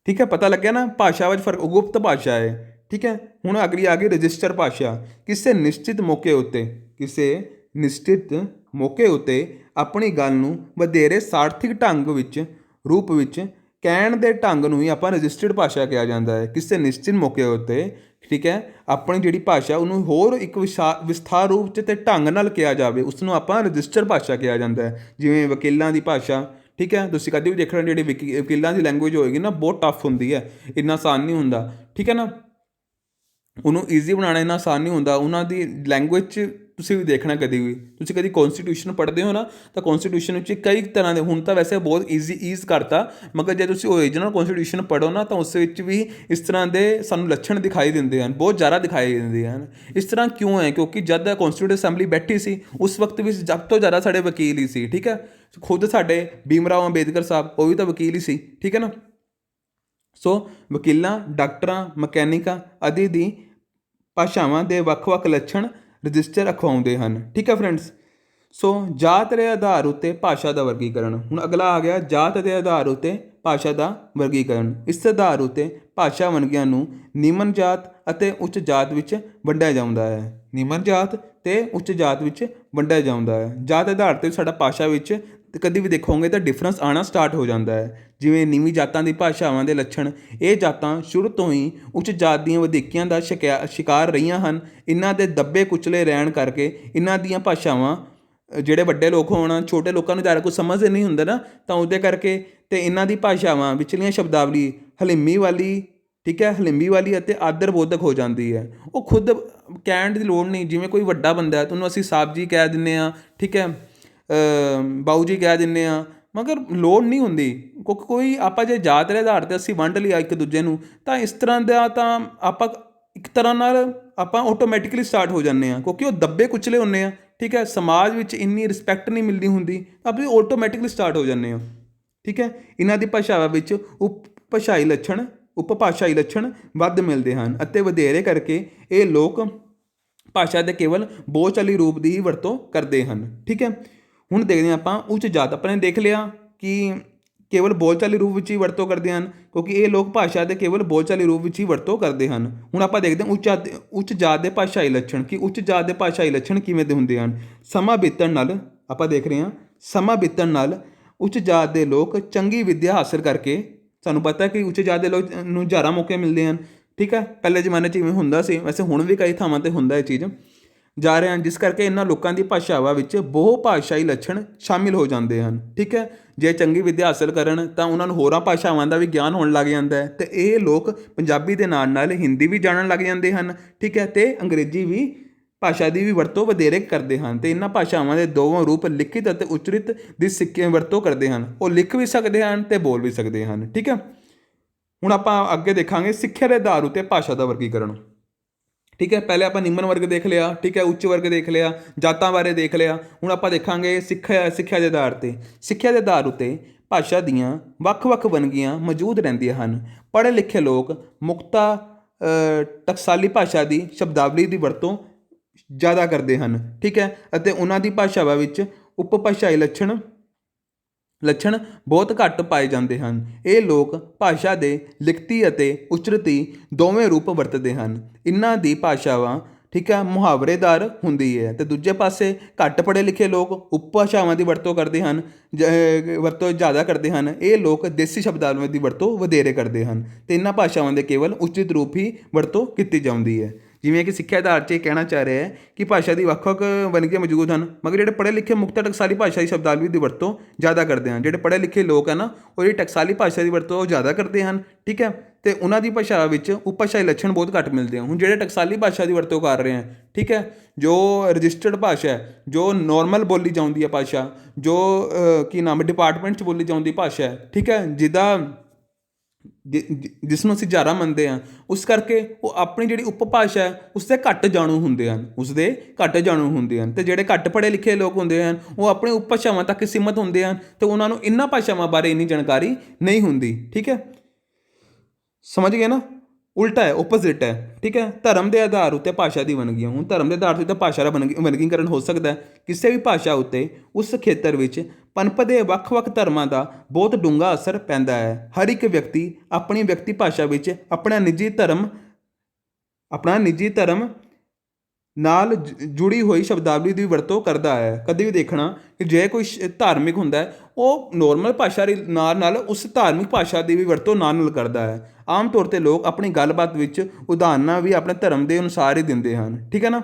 ਠੀਕ ਹੈ, ਪਤਾ ਲੱਗਿਆ ਨਾ ਭਾਸ਼ਾ ਵਿੱਚ ਫਰਕ। ਗੁਪਤ ਭਾਸ਼ਾ ਹੈ, ਠੀਕ ਹੈ। ਹੁਣ ਅਗਲੀ ਆ ਗਈ ਰਜਿਸਟਰ ਭਾਸ਼ਾ। ਕਿਸੇ ਨਿਸ਼ਚਿਤ ਮੌਕੇ ਉੱਤੇ, ਕਿਸੇ ਨਿਸ਼ਚਿਤ ਮੌਕੇ ਉੱਤੇ ਆਪਣੀ ਗੱਲ ਨੂੰ ਵਧੇਰੇ ਸਾਰਥਿਕ ਢੰਗ ਵਿੱਚ, ਰੂਪ ਵਿੱਚ ਕਹਿਣ ਦੇ ਢੰਗ ਨੂੰ ਹੀ ਆਪਾਂ ਰਜਿਸਟਰਡ ਭਾਸ਼ਾ ਕਿਹਾ ਜਾਂਦਾ ਹੈ। ਕਿਸੇ ਨਿਸ਼ਚਿਤ ਮੌਕੇ ਉੱਤੇ, ਠੀਕ ਹੈ, ਆਪਣੀ ਜਿਹੜੀ ਭਾਸ਼ਾ ਉਹਨੂੰ ਹੋਰ ਇੱਕ ਵਿਸਥਾਰ ਰੂਪ 'ਚ ਅਤੇ ਢੰਗ ਨਾਲ ਕਿਹਾ ਜਾਵੇ, ਉਸ ਨੂੰ ਆਪਾਂ ਰਜਿਸਟਰ ਭਾਸ਼ਾ ਕਿਹਾ ਜਾਂਦਾ ਹੈ। ਜਿਵੇਂ ਵਕੀਲਾਂ ਦੀ ਭਾਸ਼ਾ, ਠੀਕ ਹੈ। ਤੁਸੀਂ ਕਦੇ ਵੀ ਦੇਖਣਾ ਜਿਹੜੀ ਵਕੀਲਾਂ ਦੀ ਲੈਂਗੁਏਜ ਹੋਏਗੀ ਨਾ, ਬਹੁਤ ਟਫ ਹੁੰਦੀ ਹੈ, ਇੰਨਾ ਆਸਾਨ ਨਹੀਂ ਹੁੰਦਾ, ਠੀਕ ਹੈ ਨਾ। ਉਹਨੂੰ ਈਜ਼ੀ ਬਣਾਉਣਾ ਇੰਨਾ ਆਸਾਨ ਨਹੀਂ ਹੁੰਦਾ। ਉਹਨਾਂ ਦੀ ਲੈਂਗੁਏਜ 'ਚ ਤੁਸੀਂ ਵੀ ਦੇਖਣਾ, ਕਦੇ ਵੀ ਤੁਸੀਂ ਕਦੀ ਕੌਨਸਟੀਟਿਊਸ਼ਨ ਪੜ੍ਹਦੇ ਹੋ ਨਾ, ਤਾਂ ਕੌਨਸਟੀਟਿਊਸ਼ਨ ਵਿੱਚ ਕਈ ਤਰ੍ਹਾਂ ਦੇ, ਹੁਣ ਤਾਂ ਵੈਸੇ ਬਹੁਤ ਈਜ਼ ਕਰਤਾ, ਮਗਰ ਜੇ ਤੁਸੀਂ ਓਰੀਜਨਲ ਕੌਨਸਟੀਟਿਊਸ਼ਨ ਪੜ੍ਹੋ ਨਾ, ਤਾਂ ਉਸ ਵਿੱਚ ਵੀ ਇਸ ਤਰ੍ਹਾਂ ਦੇ ਸਾਨੂੰ ਲੱਛਣ ਦਿਖਾਈ ਦਿੰਦੇ ਹਨ, ਬਹੁਤ ਜ਼ਿਆਦਾ ਦਿਖਾਈ ਦਿੰਦੇ ਹਨ। ਇਸ ਤਰ੍ਹਾਂ ਕਿਉਂ ਹੈ? ਕਿਉਂਕਿ ਜਦ ਕੌਨਸਟੀਟਿਊਟ ਅਸੈਂਬਲੀ ਬੈਠੀ ਸੀ, ਉਸ ਵਕਤ ਵੀ ਸਭ ਤੋਂ ਜ਼ਿਆਦਾ ਸਾਡੇ ਵਕੀਲ ਹੀ ਸੀ, ਠੀਕ ਹੈ। ਖੁਦ ਸਾਡੇ ਭੀਮ ਰਾਓ ਅੰਬੇਦਕਰ ਸਾਹਿਬ, ਉਹ ਵੀ ਤਾਂ ਵਕੀਲ ਹੀ ਸੀ, ਠੀਕ ਹੈ ਨਾ। ਸੋ ਵਕੀਲਾਂ, ਡਾਕਟਰਾਂ, ਮਕੈਨਿਕਾਂ ਆਦਿ ਦੀ ਭਾਸ਼ਾਵਾਂ ਦੇ ਵੱਖ-ਵੱਖ ਲੱਛਣ ਰਜਿਸਟਰ ਅਖਵਾਉਂਦੇ ਹਨ, ਠੀਕ ਹੈ ਫਰੈਂਡਸ। ਸੋ ਜਾਤ ਦੇ ਆਧਾਰ ਉੱਤੇ ਭਾਸ਼ਾ ਦਾ ਵਰਗੀਕਰਨ। ਹੁਣ ਅਗਲਾ ਆ ਗਿਆ ਜਾਤ ਦੇ ਆਧਾਰ ਉੱਤੇ ਭਾਸ਼ਾ ਦਾ ਵਰਗੀਕਰਨ। ਇਸ ਆਧਾਰ ਉੱਤੇ ਭਾਸ਼ਾ ਵੰਨਗੀਆਂ ਨੂੰ ਨਿਮਨ ਜਾਤ ਅਤੇ ਉੱਚ ਜਾਤ ਵਿੱਚ ਵੰਡਿਆ ਜਾਂਦਾ ਹੈ। ਨਿਮਨ ਜਾਤ ਅਤੇ ਉੱਚ ਜਾਤ ਵਿੱਚ ਵੰਡਿਆ ਜਾਂਦਾ ਹੈ। ਜਾਤ ਆਧਾਰ 'ਤੇ ਸਾਡਾ ਭਾਸ਼ਾ ਵਿੱਚ ਕਦੇ ਵੀ ਦੇਖੋਗੇ ਤਾਂ ਡਿਫਰੈਂਸ ਆਉਣਾ ਸਟਾਰਟ ਹੋ ਜਾਂਦਾ ਹੈ। ਜਿਵੇਂ ਨੀਵੀਂ ਜਾਤਾਂ ਦੀ ਭਾਸ਼ਾਵਾਂ ਦੇ ਲੱਛਣ। ਇਹ ਜਾਤਾਂ ਸ਼ੁਰੂ ਤੋਂ ਹੀ ਉੱਚ ਜਾਤ ਦੀਆਂ ਵਧੀਕੀਆਂ ਦਾ ਸ਼ਿਕਾਰ ਰਹੀਆਂ ਹਨ। ਇਹਨਾਂ ਦੇ ਦੱਬੇ ਕੁਚਲੇ ਰਹਿਣ ਕਰਕੇ ਇਹਨਾਂ ਦੀਆਂ ਭਾਸ਼ਾਵਾਂ, ਜਿਹੜੇ ਵੱਡੇ ਲੋਕ ਹੋਣ, ਛੋਟੇ ਲੋਕਾਂ ਨੂੰ ਜ਼ਿਆਦਾ ਕੁਝ ਸਮਝਦੇ ਨਹੀਂ ਹੁੰਦਾ ਨਾ, ਤਾਂ ਉਹਦੇ ਕਰਕੇ ਅਤੇ ਇਹਨਾਂ ਦੀ ਭਾਸ਼ਾਵਾਂ ਵਿਚਲੀਆਂ ਸ਼ਬਦਾਵਲੀ ਹਲੀਮੀ ਵਾਲੀ, ਠੀਕ ਹੈ, ਹਲੀਮੀ ਵਾਲੀ ਅਤੇ ਆਦਰ ਬੋਧਕ ਹੋ ਜਾਂਦੀ ਹੈ। ਉਹ ਖੁਦ ਕਹਿਣ ਦੀ ਲੋੜ ਨਹੀਂ। ਜਿਵੇਂ ਕੋਈ ਵੱਡਾ ਬੰਦਾ ਹੈ, ਉਹਨੂੰ ਅਸੀਂ ਸਾਹਿਬ ਜੀ ਕਹਿ ਦਿੰਦੇ ਹਾਂ, ਠੀਕ ਹੈ, ਬਾਊ ਜੀ ਕਹਿ ਦਿੰਦੇ ਹਾਂ, ਮਗਰ ਲੋੜ ਨਹੀਂ ਹੁੰਦੀ। ਕਿਉਂਕਿ ਕੋਈ ਆਪਾਂ ਜੇ ਜਾਤ ਦੇ ਆਧਾਰ 'ਤੇ ਅਸੀਂ ਵੰਡ ਲਿਆ ਇੱਕ ਦੂਜੇ ਨੂੰ, ਤਾਂ ਇਸ ਤਰ੍ਹਾਂ ਦਾ ਤਾਂ ਆਪਾਂ ਇੱਕ ਤਰ੍ਹਾਂ ਨਾਲ ਆਪਾਂ ਆਟੋਮੈਟਿਕਲੀ ਸਟਾਰਟ ਹੋ ਜਾਂਦੇ ਹਾਂ, ਕਿਉਂਕਿ ਉਹ ਦੱਬੇ ਕੁਚਲੇ ਹੁੰਦੇ ਆ, ਠੀਕ ਹੈ। ਸਮਾਜ ਵਿੱਚ ਇੰਨੀ ਰਿਸਪੈਕਟ ਨਹੀਂ ਮਿਲਦੀ ਹੁੰਦੀ, ਆਪਾਂ ਆਟੋਮੈਟਿਕਲੀ ਸਟਾਰਟ ਹੋ ਜਾਂਦੇ ਹਾਂ, ਠੀਕ ਹੈ। ਇਹਨਾਂ ਦੀ ਭਾਸ਼ਾਵਾਂ ਵਿੱਚ ਉਪਭਾਸ਼ਾਈ ਲੱਛਣ ਵੱਧ ਮਿਲਦੇ ਹਨ ਅਤੇ ਵਧੇਰੇ ਕਰਕੇ ਇਹ ਲੋਕ ਭਾਸ਼ਾ ਦੇ ਕੇਵਲ ਬੋਲਚਾਲੀ ਰੂਪ ਦੀ ਹੀ ਵਰਤੋਂ ਕਰਦੇ ਹਨ, ਠੀਕ ਹੈ। ਹੁਣ ਦੇਖਦੇ ਹਾਂ ਆਪਾਂ ਉੱਚ ਜਾਤ। ਆਪਾਂ ਨੇ ਦੇਖ ਲਿਆ ਕਿ ਕੇਵਲ ਬੋਲਚਾਲੀ ਰੂਪ ਵਿੱਚ ਹੀ ਵਰਤੋਂ ਕਰਦੇ ਹਨ, ਕਿਉਂਕਿ ਇਹ ਲੋਕ ਭਾਸ਼ਾ ਦੇ ਕੇਵਲ ਬੋਲਚਾਲੀ ਰੂਪ ਵਿੱਚ ਹੀ ਵਰਤੋਂ ਕਰਦੇ ਹਨ। ਹੁਣ ਆਪਾਂ ਦੇਖਦੇ ਹਾਂ ਉੱਚ ਜਾਤ ਦੇ ਭਾਸ਼ਾਈ ਲੱਛਣ, ਕਿ ਉੱਚ ਜਾਤ ਦੇ ਭਾਸ਼ਾਈ ਲੱਛਣ ਕਿਵੇਂ ਦੇ ਹੁੰਦੇ ਹਨ। ਸਮਾਂ ਬੀਤਣ ਨਾਲ, ਆਪਾਂ ਦੇਖ ਰਹੇ ਹਾਂ, ਸਮਾਂ ਬੀਤਣ ਨਾਲ ਉੱਚ ਜਾਤ ਦੇ ਲੋਕ ਚੰਗੀ ਵਿੱਦਿਆ ਹਾਸਲ ਕਰਕੇ, ਸਾਨੂੰ ਪਤਾ ਕਿ ਉੱਚ ਜਾਤ ਦੇ ਲੋਕ ਨੂੰ ਜ਼ਿਆਦਾ ਮੌਕੇ ਮਿਲਦੇ ਹਨ, ਠੀਕ ਹੈ। ਪਹਿਲੇ ਜ਼ਮਾਨੇ 'ਚ ਇਵੇਂ ਹੁੰਦਾ ਸੀ, ਵੈਸੇ ਹੁਣ ਵੀ ਕਈ ਥਾਵਾਂ 'ਤੇ ਹੁੰਦਾ ਇਹ ਚੀਜ਼ ਜਾ ਰਹੇ ਹਨ, ਜਿਸ ਕਰਕੇ ਇਹਨਾਂ ਲੋਕਾਂ ਦੀ ਭਾਸ਼ਾਵਾਂ ਵਿੱਚ ਬਹੁ ਭਾਸ਼ਾਈ ਲੱਛਣ ਸ਼ਾਮਿਲ ਹੋ ਜਾਂਦੇ ਹਨ, ਠੀਕ ਹੈ। ਜੇ ਚੰਗੀ ਵਿੱਦਿਆ ਹਾਸਲ ਕਰਨ ਤਾਂ ਉਹਨਾਂ ਨੂੰ ਹੋਰਾਂ ਭਾਸ਼ਾਵਾਂ ਦਾ ਵੀ ਗਿਆਨ ਹੋਣ ਲੱਗ ਜਾਂਦਾ ਹੈ, ਅਤੇ ਇਹ ਲੋਕ ਪੰਜਾਬੀ ਦੇ ਨਾਲ ਨਾਲ ਹਿੰਦੀ ਵੀ ਜਾਣਨ ਲੱਗ ਜਾਂਦੇ ਹਨ, ਠੀਕ ਹੈ, ਅਤੇ ਅੰਗਰੇਜ਼ੀ ਵੀ ਭਾਸ਼ਾ ਦੀ ਵੀ ਵਰਤੋਂ ਵਧੇਰੇ ਕਰਦੇ ਹਨ। ਅਤੇ ਇਹਨਾਂ ਭਾਸ਼ਾਵਾਂ ਦੇ ਦੋਵਾਂ ਰੂਪ ਲਿਖਿਤ ਅਤੇ ਉਚਰਿਤ ਦੀ ਵਰਤੋਂ ਕਰਦੇ ਹਨ। ਉਹ ਲਿਖ ਵੀ ਸਕਦੇ ਹਨ ਅਤੇ ਬੋਲ ਵੀ ਸਕਦੇ ਹਨ, ਠੀਕ ਹੈ। ਹੁਣ ਆਪਾਂ ਅੱਗੇ ਦੇਖਾਂਗੇ ਸਿੱਖਿਆ ਦੇ ਆਧਾਰ ਉੱਤੇ ਭਾਸ਼ਾ ਦਾ ਵਰਗੀਕਰਨ, ਠੀਕ ਹੈ। ਪਹਿਲੇ ਆਪਾਂ ਨਿਮਨ ਵਰਗ ਦੇਖ ਲਿਆ, ਠੀਕ ਹੈ, ਉੱਚ ਵਰਗ ਦੇਖ ਲਿਆ, ਜਾਤਾਂ ਬਾਰੇ ਦੇਖ ਲਿਆ। ਹੁਣ ਆਪਾਂ ਦੇਖਾਂਗੇ ਸਿੱਖਿਆ ਦੇ ਆਧਾਰ 'ਤੇ। ਸਿੱਖਿਆ ਦੇ ਆਧਾਰ ਉੱਤੇ ਭਾਸ਼ਾ ਦੀਆਂ ਵੱਖ-ਵੱਖ ਵੰਨਗੀਆਂ ਮੌਜੂਦ ਰਹਿੰਦੀਆਂ ਹਨ। ਪੜ੍ਹੇ ਲਿਖੇ ਲੋਕ ਮੁਕਤਾ ਟਕਸਾਲੀ ਭਾਸ਼ਾ ਦੀ ਸ਼ਬਦਾਵਲੀ ਦੀ ਵਰਤੋਂ ਜ਼ਿਆਦਾ ਕਰਦੇ ਹਨ, ਠੀਕ ਹੈ, ਅਤੇ ਉਹਨਾਂ ਦੀ ਭਾਸ਼ਾਵਾਂ ਵਿੱਚ ਉਪਭਾਸ਼ਾਈ ਲੱਛਣ ਬਹੁਤ ਘੱਟ ਪਾਏ ਜਾਂਦੇ ਹਨ। ਇਹ ਲੋਕ ਭਾਸ਼ਾ ਦੇ ਲਿਖਤੀ ਅਤੇ ਉਚਰਤੀ ਦੋਵੇਂ ਰੂਪ ਵਰਤਦੇ ਹਨ। ਇਹਨਾਂ ਦੀ ਭਾਸ਼ਾਵਾਂ, ਠੀਕ ਹੈ, ਮੁਹਾਵਰੇਦਾਰ ਹੁੰਦੀ ਹੈ, ਅਤੇ ਦੂਜੇ ਪਾਸੇ ਘੱਟ ਪੜ੍ਹੇ ਲਿਖੇ ਲੋਕ ਉਪਭਾਸ਼ਾਵਾਂ ਦੀ ਵਰਤੋਂ ਕਰਦੇ ਹਨ, ਵਰਤੋਂ ਜ਼ਿਆਦਾ ਕਰਦੇ ਹਨ। ਇਹ ਲੋਕ ਦੇਸੀ ਸ਼ਬਦਾਵਲੀ ਦੀ ਵਰਤੋਂ ਵਧੇਰੇ ਕਰਦੇ ਹਨ, ਅਤੇ ਇਹਨਾਂ ਭਾਸ਼ਾਵਾਂ ਦੇ ਕੇਵਲ ਉਚਿਤ ਰੂਪ ਹੀ ਵਰਤੋਂ ਕੀਤੀ ਜਾਂਦੀ ਹੈ। ਜਿਵੇਂ ਕਿ ਸਿੱਖਿਆ ਆਧਾਰ 'ਚ ਇਹ ਕਹਿਣਾ ਚਾਹ ਰਿਹਾ ਹੈ ਕਿ ਭਾਸ਼ਾ ਦੀ ਵੱਖ-ਵੱਖ ਵੰਨਗੀਆਂ ਮੌਜੂਦ ਹਨ, ਮਗਰ ਜਿਹੜੇ ਪੜ੍ਹੇ ਲਿਖੇ ਮੁਕਤਾ ਟਕਸਾਲੀ ਭਾਸ਼ਾ ਦੀ ਸ਼ਬਦਾਵਲੀ ਦੀ ਵਰਤੋਂ ਜ਼ਿਆਦਾ ਕਰਦੇ ਹਨ। ਜਿਹੜੇ ਪੜ੍ਹੇ ਲਿਖੇ ਲੋਕ ਹਨ ਨਾ, ਉਹ ਜਿਹੜੀ ਟਕਸਾਲੀ ਭਾਸ਼ਾ ਦੀ ਵਰਤੋਂ ਉਹ ਜ਼ਿਆਦਾ ਕਰਦੇ ਹਨ, ਠੀਕ ਹੈ, ਅਤੇ ਉਹਨਾਂ ਦੀ ਭਾਸ਼ਾ ਵਿੱਚ ਉਪਭਾਸ਼ਾਈ ਲੱਛਣ ਬਹੁਤ ਘੱਟ ਮਿਲਦੇ ਹਨ। ਹੁਣ ਜਿਹੜੇ ਟਕਸਾਲੀ ਭਾਸ਼ਾ ਦੀ ਵਰਤੋਂ ਕਰ ਰਹੇ ਹਨ, ਠੀਕ ਹੈ, ਜੋ ਰਜਿਸਟਰਡ ਭਾਸ਼ਾ ਹੈ, ਜੋ ਨੋਰਮਲ ਬੋਲੀ ਜਾਂਦੀ ਹੈ ਭਾਸ਼ਾ, ਜੋ ਕੀ ਨਾਮ ਹੈ ਡਿਪਾਰਟਮੈਂਟ 'ਚ ਬੋਲੀ ਜਾਂਦੀ ਭਾਸ਼ਾ ਹੈ, ਠੀਕ ਹੈ, ਜਿਸ ਨੂੰ ਅਸੀਂ ਜ਼ਿਆਦਾ ਮੰਨਦੇ ਹਾਂ, ਉਸ ਕਰਕੇ ਉਹ ਆਪਣੀ ਜਿਹੜੀ ਉਪਭਾਸ਼ਾ ਹੈ ਉਸ ਦੇ ਘੱਟ ਜਾਣੂ ਹੁੰਦੇ ਹਨ, ਅਤੇ ਜਿਹੜੇ ਘੱਟ ਪੜ੍ਹੇ ਲਿਖੇ ਲੋਕ ਹੁੰਦੇ ਹਨ ਉਹ ਆਪਣੀ ਉਪਭਾਸ਼ਾਵਾਂ ਤੱਕ ਸੀਮਤ ਹੁੰਦੇ ਹਨ, ਅਤੇ ਉਹਨਾਂ ਨੂੰ ਇਹਨਾਂ ਭਾਸ਼ਾਵਾਂ ਬਾਰੇ ਇੰਨੀ ਜਾਣਕਾਰੀ ਨਹੀਂ ਹੁੰਦੀ, ਠੀਕ ਹੈ। ਸਮਝ ਗਏ ਨਾ। ਉਲਟਾ ਹੈ, ਓਪੋਜ਼ਿਟ ਹੈ। ਠੀਕ ਹੈ, ਧਰਮ ਦੇ ਆਧਾਰ ਉੱਤੇ ਭਾਸ਼ਾ ਦੀ ਵੰਨਗੀਆਂ। ਹੁਣ ਧਰਮ ਦੇ ਆਧਾਰ ਉੱਤੇ ਭਾਸ਼ਾ ਦਾ ਵੰਨਗੀਕਰਨ ਹੋ ਸਕਦਾ ਹੈ। ਕਿਸੇ ਵੀ ਭਾਸ਼ਾ ਉੱਤੇ ਉਸ ਖੇਤਰ ਵਿੱਚ ਪਨਪਦੇ ਵੱਖ-ਵੱਖ ਧਰਮਾਂ ਦਾ ਬਹੁਤ ਡੂੰਘਾ ਅਸਰ ਪੈਂਦਾ ਹੈ। ਹਰ ਇੱਕ ਵਿਅਕਤੀ ਆਪਣੀ ਵਿਅਕਤੀ ਭਾਸ਼ਾ ਵਿੱਚ ਆਪਣਾ ਨਿੱਜੀ ਧਰਮ ਨਾਲ ਜੁੜੀ ਹੋਈ ਸ਼ਬਦਾਵਲੀ ਦੀ ਵਰਤੋਂ ਕਰਦਾ ਹੈ। ਕਦੇ ਵੀ ਦੇਖਣਾ ਕਿ ਜੇ ਕੋਈ ਧਾਰਮਿਕ ਹੁੰਦਾ ਹੈ, ਉਹ ਨੋਰਮਲ ਭਾਸ਼ਾ ਦੇ ਨਾਲ ਨਾਲ ਉਸ ਧਾਰਮਿਕ ਭਾਸ਼ਾ ਦੀ ਵੀ ਵਰਤੋਂ ਨਾਲ ਕਰਦਾ ਹੈ। ਆਮ ਤੌਰ 'ਤੇ ਲੋਕ ਆਪਣੀ ਗੱਲਬਾਤ ਵਿੱਚ ਉਦਾਹਰਨਾਂ ਵੀ ਆਪਣੇ ਧਰਮ ਦੇ ਅਨੁਸਾਰ ਹੀ ਦਿੰਦੇ ਹਨ। ਠੀਕ ਹੈ ਨਾ।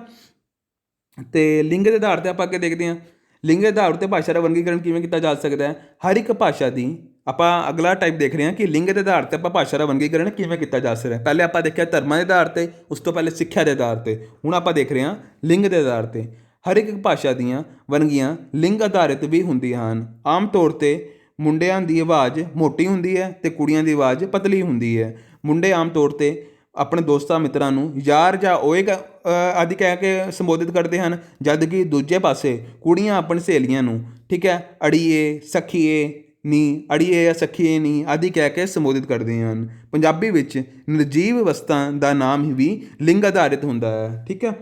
ਅਤੇ ਲਿੰਗ ਦੇ ਆਧਾਰ 'ਤੇ ਆਪਾਂ ਅੱਗੇ ਦੇਖਦੇ ਹਾਂ, ਲਿੰਗ ਦੇ ਆਧਾਰ ਉੱਤੇ ਭਾਸ਼ਾ ਦਾ ਵਰਗੀਕਰਨ ਕਿਵੇਂ ਕੀਤਾ ਜਾ ਸਕਦਾ ਹੈ। ਹਰ ਇੱਕ ਭਾਸ਼ਾ ਦੀ ਆਪਾਂ ਅਗਲਾ ਟਾਈਪ ਦੇਖ ਰਹੇ ਹਾਂ ਕਿ ਲਿੰਗ ਦੇ ਆਧਾਰ 'ਤੇ ਆਪਾਂ ਭਾਸ਼ਾ ਦਾ ਵਰਗੀਕਰਨ ਕਿਵੇਂ ਕੀਤਾ ਜਾ ਸਕਦਾ। ਪਹਿਲੇ ਆਪਾਂ ਦੇਖਿਆ ਧਰਮਾਂ ਦੇ ਆਧਾਰ 'ਤੇ, ਉਸ ਤੋਂ ਪਹਿਲੇ ਸਿੱਖਿਆ ਦੇ ਆਧਾਰ 'ਤੇ। ਹੁਣ ਆਪਾਂ ਦੇਖ ਰਹੇ ਹਾਂ ਲਿੰਗ ਦੇ ਆਧਾਰ 'ਤੇ। ਹਰ ਇੱਕ ਭਾਸ਼ਾ ਦੀਆਂ ਵੰਨਗੀਆਂ ਲਿੰਗ ਆਧਾਰਿਤ ਵੀ ਹੁੰਦੀਆਂ ਹਨ। ਆਮ ਤੌਰ 'ਤੇ ਮੁੰਡਿਆਂ ਦੀ ਆਵਾਜ਼ ਮੋਟੀ ਹੁੰਦੀ ਹੈ ਅਤੇ ਕੁੜੀਆਂ ਦੀ ਆਵਾਜ਼ ਪਤਲੀ ਹੁੰਦੀ ਹੈ। ਮੁੰਡੇ ਆਮ ਤੌਰ 'ਤੇ ਆਪਣੇ ਦੋਸਤਾਂ ਮਿੱਤਰਾਂ ਨੂੰ ਯਾਰ ਜਾਂ ਓਏ ਆਦਿ ਕਹਿ ਕੇ ਸੰਬੋਧਿਤ ਕਰਦੇ ਹਨ, ਜਦ ਕਿ ਦੂਜੇ ਪਾਸੇ ਕੁੜੀਆਂ ਆਪਣੀ ਸਹੇਲੀਆਂ ਨੂੰ, ਠੀਕ ਹੈ, ਅੜੀਏ, ਸਖੀਏ ਨੀ, ਅੜੀਏ ਜਾਂ ਸਖੀਏ ਨੀ ਆਦਿ ਕਹਿ ਕੇ ਸੰਬੋਧਿਤ ਕਰਦੇ ਹਨ। ਪੰਜਾਬੀ ਵਿੱਚ ਨਿਰਜੀਵ ਵਸਤਾਂ ਦਾ ਨਾਮ ਵੀ ਲਿੰਗ ਆਧਾਰਿਤ ਹੁੰਦਾ ਹੈ। ਠੀਕ ਹੈ,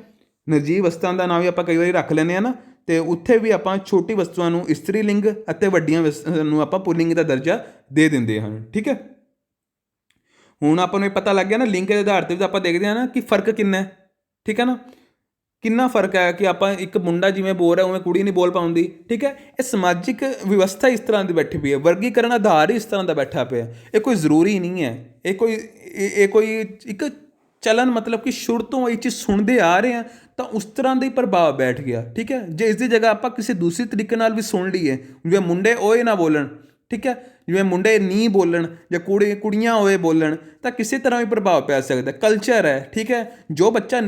ਨਿਰਜੀਵ ਵਸਤਾਂ ਦਾ ਨਾਮ ਵੀ ਆਪਾਂ ਕਈ ਵਾਰੀ ਰੱਖ ਲੈਂਦੇ ਹਾਂ ਨਾ, ਅਤੇ ਉੱਥੇ ਵੀ ਆਪਾਂ ਛੋਟੀ ਵਸਤੂਆਂ ਨੂੰ ਇਸਤਰੀ ਲਿੰਗ ਅਤੇ ਵੱਡੀਆਂ ਵਸਤੂਆਂ ਨੂੰ ਆਪਾਂ ਪੁਲਿੰਗ ਦਾ ਦਰਜਾ ਦੇ ਦਿੰਦੇ ਹਨ। ਠੀਕ ਹੈ, ਹੁਣ ਆਪਾਂ ਨੂੰ ਇਹ ਪਤਾ ਲੱਗ ਗਿਆ ਨਾ ਲਿੰਗ ਦੇ ਆਧਾਰ 'ਤੇ ਵੀ ਆਪਾਂ ਦੇਖਦੇ ਹਾਂ ਨਾ ਕਿ ਫ਼ਰਕ ਕਿੰਨਾ ਹੈ। ਠੀਕ ਹੈ ਨਾ, ਕਿੰਨਾ ਫ਼ਰਕ ਹੈ ਕਿ ਆਪਾਂ ਇੱਕ ਮੁੰਡਾ ਜਿਵੇਂ ਬੋਲ ਰਿਹਾ ਉਵੇਂ ਕੁੜੀ ਨਹੀਂ ਬੋਲ ਪਾਉਂਦੀ। ਠੀਕ ਹੈ, ਇਹ ਸਮਾਜਿਕ ਵਿਵਸਥਾ ਇਸ ਤਰ੍ਹਾਂ ਦੀ ਬੈਠੀ ਪਈ ਹੈ, ਵਰਗੀਕਰਨ ਆਧਾਰ ਹੀ ਇਸ ਤਰ੍ਹਾਂ ਦਾ ਬੈਠਾ ਪਿਆ। ਇਹ ਕੋਈ ਜ਼ਰੂਰੀ ਨਹੀਂ ਹੈ, ਇਹ ਕੋਈ ਇੱਕ ਚਲਨ, ਮਤਲਬ ਕਿ ਸ਼ੁਰੂ ਤੋਂ ਇਹ ਚੀਜ਼ ਸੁਣਦੇ ਆ ਰਹੇ ਹਾਂ ਤਾਂ ਉਸ ਤਰ੍ਹਾਂ ਦਾ ਹੀ ਪ੍ਰਭਾਵ ਬੈਠ ਗਿਆ। ਠੀਕ ਹੈ, ਜੇ ਇਸ ਦੀ ਜਗ੍ਹਾ ਆਪਾਂ ਕਿਸੇ ਦੂਸਰੇ ਤਰੀਕੇ ਨਾਲ ਵੀ ਸੁਣ ਲਈਏ, ਜਿਵੇਂ ਮੁੰਡੇ ਓਏ ਨਾ ਬੋਲਣ, ਠੀਕ ਹੈ, ਜਿਵੇਂ ਮੁੰਡੇ ਨੀ ਬੋਲਣ ਜਾਂ ਕੁੜੀਆਂ ਓਏ ਬੋਲਣ, ਤਾਂ ਕਿਸੇ ਤਰ੍ਹਾਂ ਵੀ ਪ੍ਰਭਾਵ ਪੈ ਸਕਦਾ। ਕਲਚਰ ਹੈ। ਠੀਕ ਹੈ, ਜੋ ਬੱਚਾ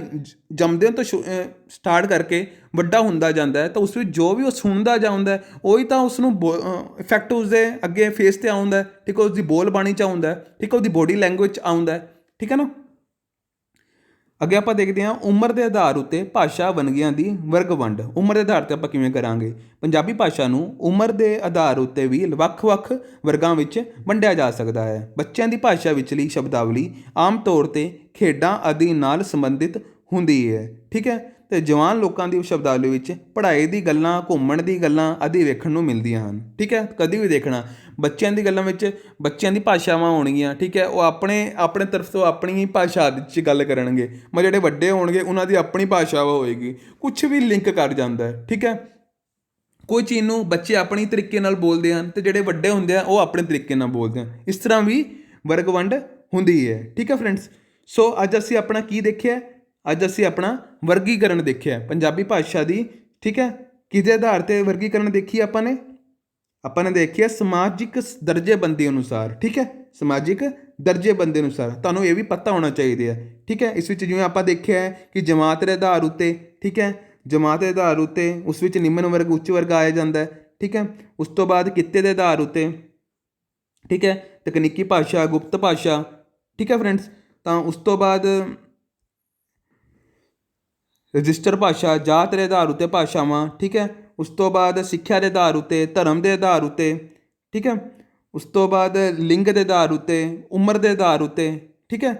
ਜੰਮਦੇ ਤੋਂ ਸਟਾਰਟ ਕਰਕੇ ਵੱਡਾ ਹੁੰਦਾ ਜਾਂਦਾ ਹੈ ਤਾਂ ਉਸ ਵਿੱਚ ਜੋ ਵੀ ਉਹ ਸੁਣਦਾ ਜਾਂਦਾ ਉਹੀ ਤਾਂ ਉਸਨੂੰ ਇਫੈਕਟ ਉਸਦੇ ਅੱਗੇ ਫੇਸ 'ਤੇ ਆਉਂਦਾ। ਠੀਕ ਹੈ, ਉਸਦੀ ਬੋਲ ਬਾਣੀ 'ਚ ਆਉਂਦਾ। ਠੀਕ ਹੈ, ਉਹਦੀ ਬੋਡੀ ਲੈਂਗੁਏਜ 'ਚ ਆਉਂਦਾ। ਠੀਕ ਹੈ ਨਾ। ਅੱਗੇ ਆਪਾਂ ਦੇਖਦੇ ਹਾਂ ਉਮਰ ਦੇ ਆਧਾਰ ਉੱਤੇ ਭਾਸ਼ਾ ਵੰਨਗੀਆਂ ਦੀ ਵਰਗ ਵੰਡ। ਉਮਰ ਦੇ ਆਧਾਰ 'ਤੇ ਆਪਾਂ ਕਿਵੇਂ ਕਰਾਂਗੇ। ਪੰਜਾਬੀ ਭਾਸ਼ਾ ਨੂੰ ਉਮਰ ਦੇ ਆਧਾਰ ਉੱਤੇ ਵੀ ਵੱਖ-ਵੱਖ ਵਰਗਾਂ ਵਿੱਚ ਵੰਡਿਆ ਜਾ ਸਕਦਾ ਹੈ। ਬੱਚਿਆਂ ਦੀ ਭਾਸ਼ਾ ਵਿਚਲੀ ਸ਼ਬਦਾਵਲੀ ਆਮ ਤੌਰ 'ਤੇ ਖੇਡਾਂ ਆਦਿ ਨਾਲ ਸੰਬੰਧਿਤ ਹੁੰਦੀ ਹੈ। ਠੀਕ ਹੈ, ਅਤੇ ਜਵਾਨ ਲੋਕਾਂ ਦੀ ਸ਼ਬਦਾਵਲੀ ਵਿੱਚ ਪੜ੍ਹਾਈ ਦੀ ਗੱਲਾਂ, ਘੁੰਮਣ ਦੀ ਗੱਲਾਂ ਆਦਿ ਵੇਖਣ ਨੂੰ ਮਿਲਦੀਆਂ ਹਨ। ਠੀਕ ਹੈ, ਕਦੀ ਵੀ ਦੇਖਣਾ ਬੱਚਿਆਂ ਦੀ ਗੱਲਾਂ ਵਿੱਚ ਬੱਚਿਆਂ ਦੀ ਭਾਸ਼ਾਵਾਂ ਹੋਣਗੀਆਂ। ਠੀਕ ਹੈ, ਉਹ ਆਪਣੇ ਤਰਫ ਤੋਂ ਆਪਣੀ ਹੀ ਭਾਸ਼ਾ 'ਚ ਗੱਲ ਕਰਨਗੇ, ਪਰ ਜਿਹੜੇ ਵੱਡੇ ਹੋਣਗੇ ਉਹਨਾਂ ਦੀ ਆਪਣੀ ਭਾਸ਼ਾ ਹੋਏਗੀ। ਕੁਛ ਵੀ ਲਿੰਕ ਕਰ ਜਾਂਦਾ ਹੈ। ਠੀਕ ਹੈ, ਕੋਈ ਚੀਜ਼ ਨੂੰ ਬੱਚੇ ਆਪਣੀ ਤਰੀਕੇ ਨਾਲ ਬੋਲਦੇ ਹਨ ਅਤੇ ਜਿਹੜੇ ਵੱਡੇ ਹੁੰਦੇ ਆ ਉਹ ਆਪਣੇ ਤਰੀਕੇ ਨਾਲ ਬੋਲਦੇ ਹਨ। ਇਸ ਤਰ੍ਹਾਂ ਵੀ ਵਰਗ ਵੰਡ ਹੁੰਦੀ ਹੈ। ਠੀਕ ਹੈ ਫਰੈਂਡਸ, ਸੋ ਅੱਜ ਅਸੀਂ ਆਪਣਾ ਕੀ ਦੇਖਿਆ, ਅੱਜ ਅਸੀਂ ਆਪਣਾ ਵਰਗੀਕਰਨ ਦੇਖਿਆ ਪੰਜਾਬੀ ਭਾਸ਼ਾ ਦੀ। ਠੀਕ ਹੈ, ਕਿਹਦੇ ਆਧਾਰ 'ਤੇ ਵਰਗੀਕਰਨ ਦੇਖੀ ਆਪਾਂ ਨੇ ਦੇਖਿਆ ਸਮਾਜਿਕ ਦਰਜੇਬੰਦੀ ਅਨੁਸਾਰ। ਠੀਕ ਹੈ, ਸਮਾਜਿਕ ਦਰਜੇਬੰਦੀ ਅਨੁਸਾਰ ਤੁਹਾਨੂੰ ਇਹ ਵੀ ਪਤਾ ਹੋਣਾ ਚਾਹੀਦਾ ਹੈ। ਠੀਕ ਹੈ, ਇਸ ਵਿੱਚ ਜਿਵੇਂ ਆਪਾਂ ਦੇਖਿਆ ਹੈ ਕਿ ਜਮਾਤ ਦੇ ਆਧਾਰ ਉੱਤੇ, ਠੀਕ ਹੈ, ਜਮਾਤ ਦੇ ਆਧਾਰ ਉੱਤੇ ਉਸ ਵਿੱਚ ਨਿਮਨ ਵਰਗ, ਉੱਚ ਵਰਗ ਆਇਆ ਜਾਂਦਾ ਹੈ। ਠੀਕ ਹੈ, ਉਸ ਤੋਂ ਬਾਅਦ ਕਿੱਤੇ ਦੇ ਆਧਾਰ ਉੱਤੇ, ਠੀਕ ਹੈ, ਤਕਨੀਕੀ ਭਾਸ਼ਾ, ਗੁਪਤ ਭਾਸ਼ਾ। ਠੀਕ ਹੈ ਫਰੈਂਡਸ, ਤਾਂ ਉਸ ਤੋਂ ਬਾਅਦ ਰਜਿਸਟਰ ਭਾਸ਼ਾ, ਜਾਤ ਦੇ ਆਧਾਰ ਉੱਤੇ ਭਾਸ਼ਾਵਾਂ। ਠੀਕ ਹੈ, ਉਸ ਤੋਂ ਬਾਅਦ ਸਿੱਖਿਆ ਦੇ ਆਧਾਰ ਉੱਤੇ, ਧਰਮ ਦੇ ਆਧਾਰ ਉੱਤੇ। ਠੀਕ ਹੈ, ਉਸ ਤੋਂ ਬਾਅਦ ਲਿੰਗ ਦੇ ਆਧਾਰ ਉੱਤੇ, ਉਮਰ ਦੇ ਆਧਾਰ ਉੱਤੇ। ਠੀਕ ਹੈ,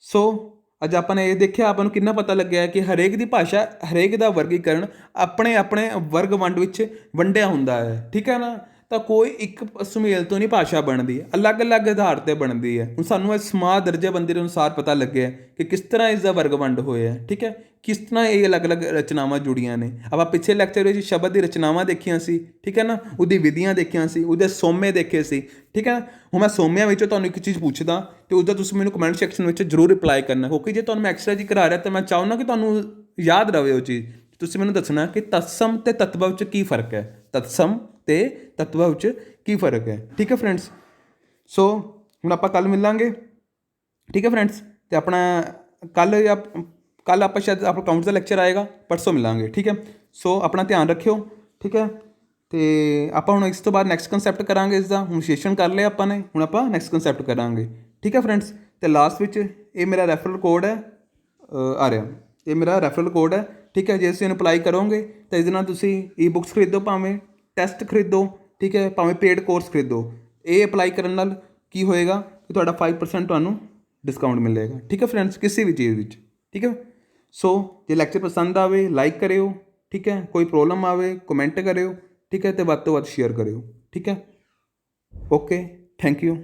ਸੋ ਅੱਜ ਆਪਾਂ ਨੇ ਇਹ ਦੇਖਿਆ, ਆਪਾਂ ਨੂੰ ਕਿੰਨਾ ਪਤਾ ਲੱਗਿਆ ਕਿ ਹਰੇਕ ਦੀ ਭਾਸ਼ਾ, ਹਰੇਕ ਦਾ ਵਰਗੀਕਰਨ ਆਪਣੇ ਆਪਣੇ ਵਰਗ ਵੰਡ ਵਿੱਚ ਵੰਡਿਆ ਹੁੰਦਾ ਹੈ। ਠੀਕ ਹੈ ਨਾ, ਤਾਂ ਕੋਈ ਇੱਕ ਸੁਮੇਲ ਤੋਂ ਨਹੀਂ ਭਾਸ਼ਾ ਬਣਦੀ, ਅਲੱਗ-ਅਲੱਗ ਆਧਾਰ 'ਤੇ ਬਣਦੀ ਹੈ। ਹੁਣ ਸਾਨੂੰ ਇਹ ਸਮਾਜ ਦਰਜੇਬੰਦੀ ਦੇ ਅਨੁਸਾਰ ਪਤਾ ਲੱਗਿਆ ਕਿ ਕਿਸ ਤਰ੍ਹਾਂ ਇਸ ਦਾ ਵਰਗ ਵੰਡ ਹੋਇਆ। ਠੀਕ ਹੈ, ਕਿਸ ਤਰ੍ਹਾਂ ਇਹ ਅਲੱਗ-ਅਲੱਗ ਰਚਨਾਵਾਂ ਜੁੜੀਆਂ ਨੇ। ਆਪਾਂ ਪਿਛਲੇ ਲੈਕਚਰ ਵਿੱਚ ਸ਼ਬਦ ਦੀ ਰਚਨਾਵਾਂ ਦੇਖੀਆਂ ਸੀ। ਠੀਕ ਹੈ ਨਾ, ਉਹਦੀ ਵਿਧੀਆਂ ਦੇਖੀਆਂ ਸੀ, ਉਹਦੇ ਸੋਮੇ ਦੇਖੇ ਸੀ। ਠੀਕ ਹੈ, ਹੁਣ ਮੈਂ ਸੋਮਿਆਂ ਵਿੱਚੋਂ ਤੁਹਾਨੂੰ ਇੱਕ ਚੀਜ਼ ਪੁੱਛਦਾ ਅਤੇ ਉਹਦਾ ਤੁਸੀਂ ਮੈਨੂੰ ਕਮੈਂਟ ਸੈਕਸ਼ਨ ਵਿੱਚ ਜ਼ਰੂਰ ਰਿਪਲਾਈ ਕਰਨਾ, ਕਿਉਂਕਿ ਜੇ ਤੁਹਾਨੂੰ ਮੈਂ ਐਕਸਟਰਾ ਜੀ ਕਰਾ ਰਿਹਾ ਤਾਂ ਮੈਂ ਚਾਹੁੰਦਾ ਕਿ ਤੁਹਾਨੂੰ ਯਾਦ ਰਵੇ ਉਹ ਚੀਜ਼। ਤੁਸੀਂ ਮੈਨੂੰ ਦੱਸਣਾ ਕਿ ਤਤਸਮ ਅਤੇ ਤਤਵ 'ਚ ਕੀ ਫ਼ਰਕ ਹੈ, ਤਤਸਮ ਅਤੇ ਤਤਵ 'ਚ ਕੀ ਫ਼ਰਕ ਹੈ। ਠੀਕ ਹੈ ਫਰੈਂਡਸ, ਸੋ ਹੁਣ ਆਪਾਂ ਕੱਲ੍ਹ ਮਿਲਾਂਗੇ। ਠੀਕ ਹੈ ਫਰੈਂਡਸ, ਅਤੇ ਆਪਣਾ ਕੱਲ੍ਹ ਆਪਾਂ ਸ਼ਾਇਦ ਆਪਣਾ ਅਕਾਊਂਟਸ ਦਾ ਲੈਕਚਰ ਆਏਗਾ, ਪਰਸੋਂ ਮਿਲਾਂਗੇ। ਠੀਕ ਹੈ, ਸੋ ਆਪਣਾ ਧਿਆਨ ਰੱਖਿਓ। ਠੀਕ ਹੈ, ਅਤੇ ਆਪਾਂ ਹੁਣ ਇਸ ਤੋਂ ਬਾਅਦ ਨੈਕਸਟ ਕੰਸੈਪਟ ਕਰਾਂਗੇ। ਇਸ ਦਾ ਹੁਣ ਵਿਸ਼ਲੇਸ਼ਣ ਕਰ ਲਿਆ ਆਪਾਂ ਨੇ, ਹੁਣ ਆਪਾਂ ਨੈਕਸਟ ਕੰਸੈਪਟ ਕਰਾਂਗੇ। ਠੀਕ ਹੈ ਫਰੈਂਡਸ, ਅਤੇ ਲਾਸਟ ਵਿੱਚ ਇਹ ਮੇਰਾ ਰੈਫਰਲ ਕੋਡ ਹੈ ਆ ਰਿਹਾ, ਇਹ ਮੇਰਾ ਰੈਫਰਲ ਕੋਡ ਹੈ। ਠੀਕ ਹੈ, ਜੇ ਤੁਸੀਂ ਇਹਨੂੰ ਅਪਲਾਈ ਕਰੋਗੇ ਤਾਂ ਇਹਦੇ ਨਾਲ ਤੁਸੀਂ ਈ ਬੁੱਕਸ ਖਰੀਦੋ, ਭਾਵੇਂ ਟੈਸਟ ਖਰੀਦੋ, ਠੀਕ ਹੈ, ਭਾਵੇਂ ਪੇਡ ਕੋਰਸ ਖਰੀਦੋ। ਇਹ ਅਪਲਾਈ ਕਰਨ ਨਾਲ ਕੀ ਹੋਏਗਾ ਕਿ ਤੁਹਾਡਾ 5% ਤੁਹਾਨੂੰ ਡਿਸਕਾਊਂਟ ਮਿਲੇਗਾ। ਠੀਕ ਹੈ ਫਰੈਂਡਸ, ਕਿਸੇ ਵੀ ਚੀਜ਼ ਵਿੱਚ। ਠੀਕ ਹੈ, ਸੋ ਜੇ ਲੈਕਚਰ ਪਸੰਦ ਆਵੇ ਲਾਈਕ ਕਰਿਓ। ਠੀਕ ਹੈ, ਕੋਈ ਪ੍ਰੋਬਲਮ ਆਵੇ ਕਮੈਂਟ ਕਰਿਓ। ਠੀਕ ਹੈ, ਅਤੇ ਵੱਧ ਤੋਂ ਵੱਧ ਸ਼ੇਅਰ ਕਰਿਓ। ਠੀਕ ਹੈ, ਓਕੇ, ਥੈਂਕ ਯੂ।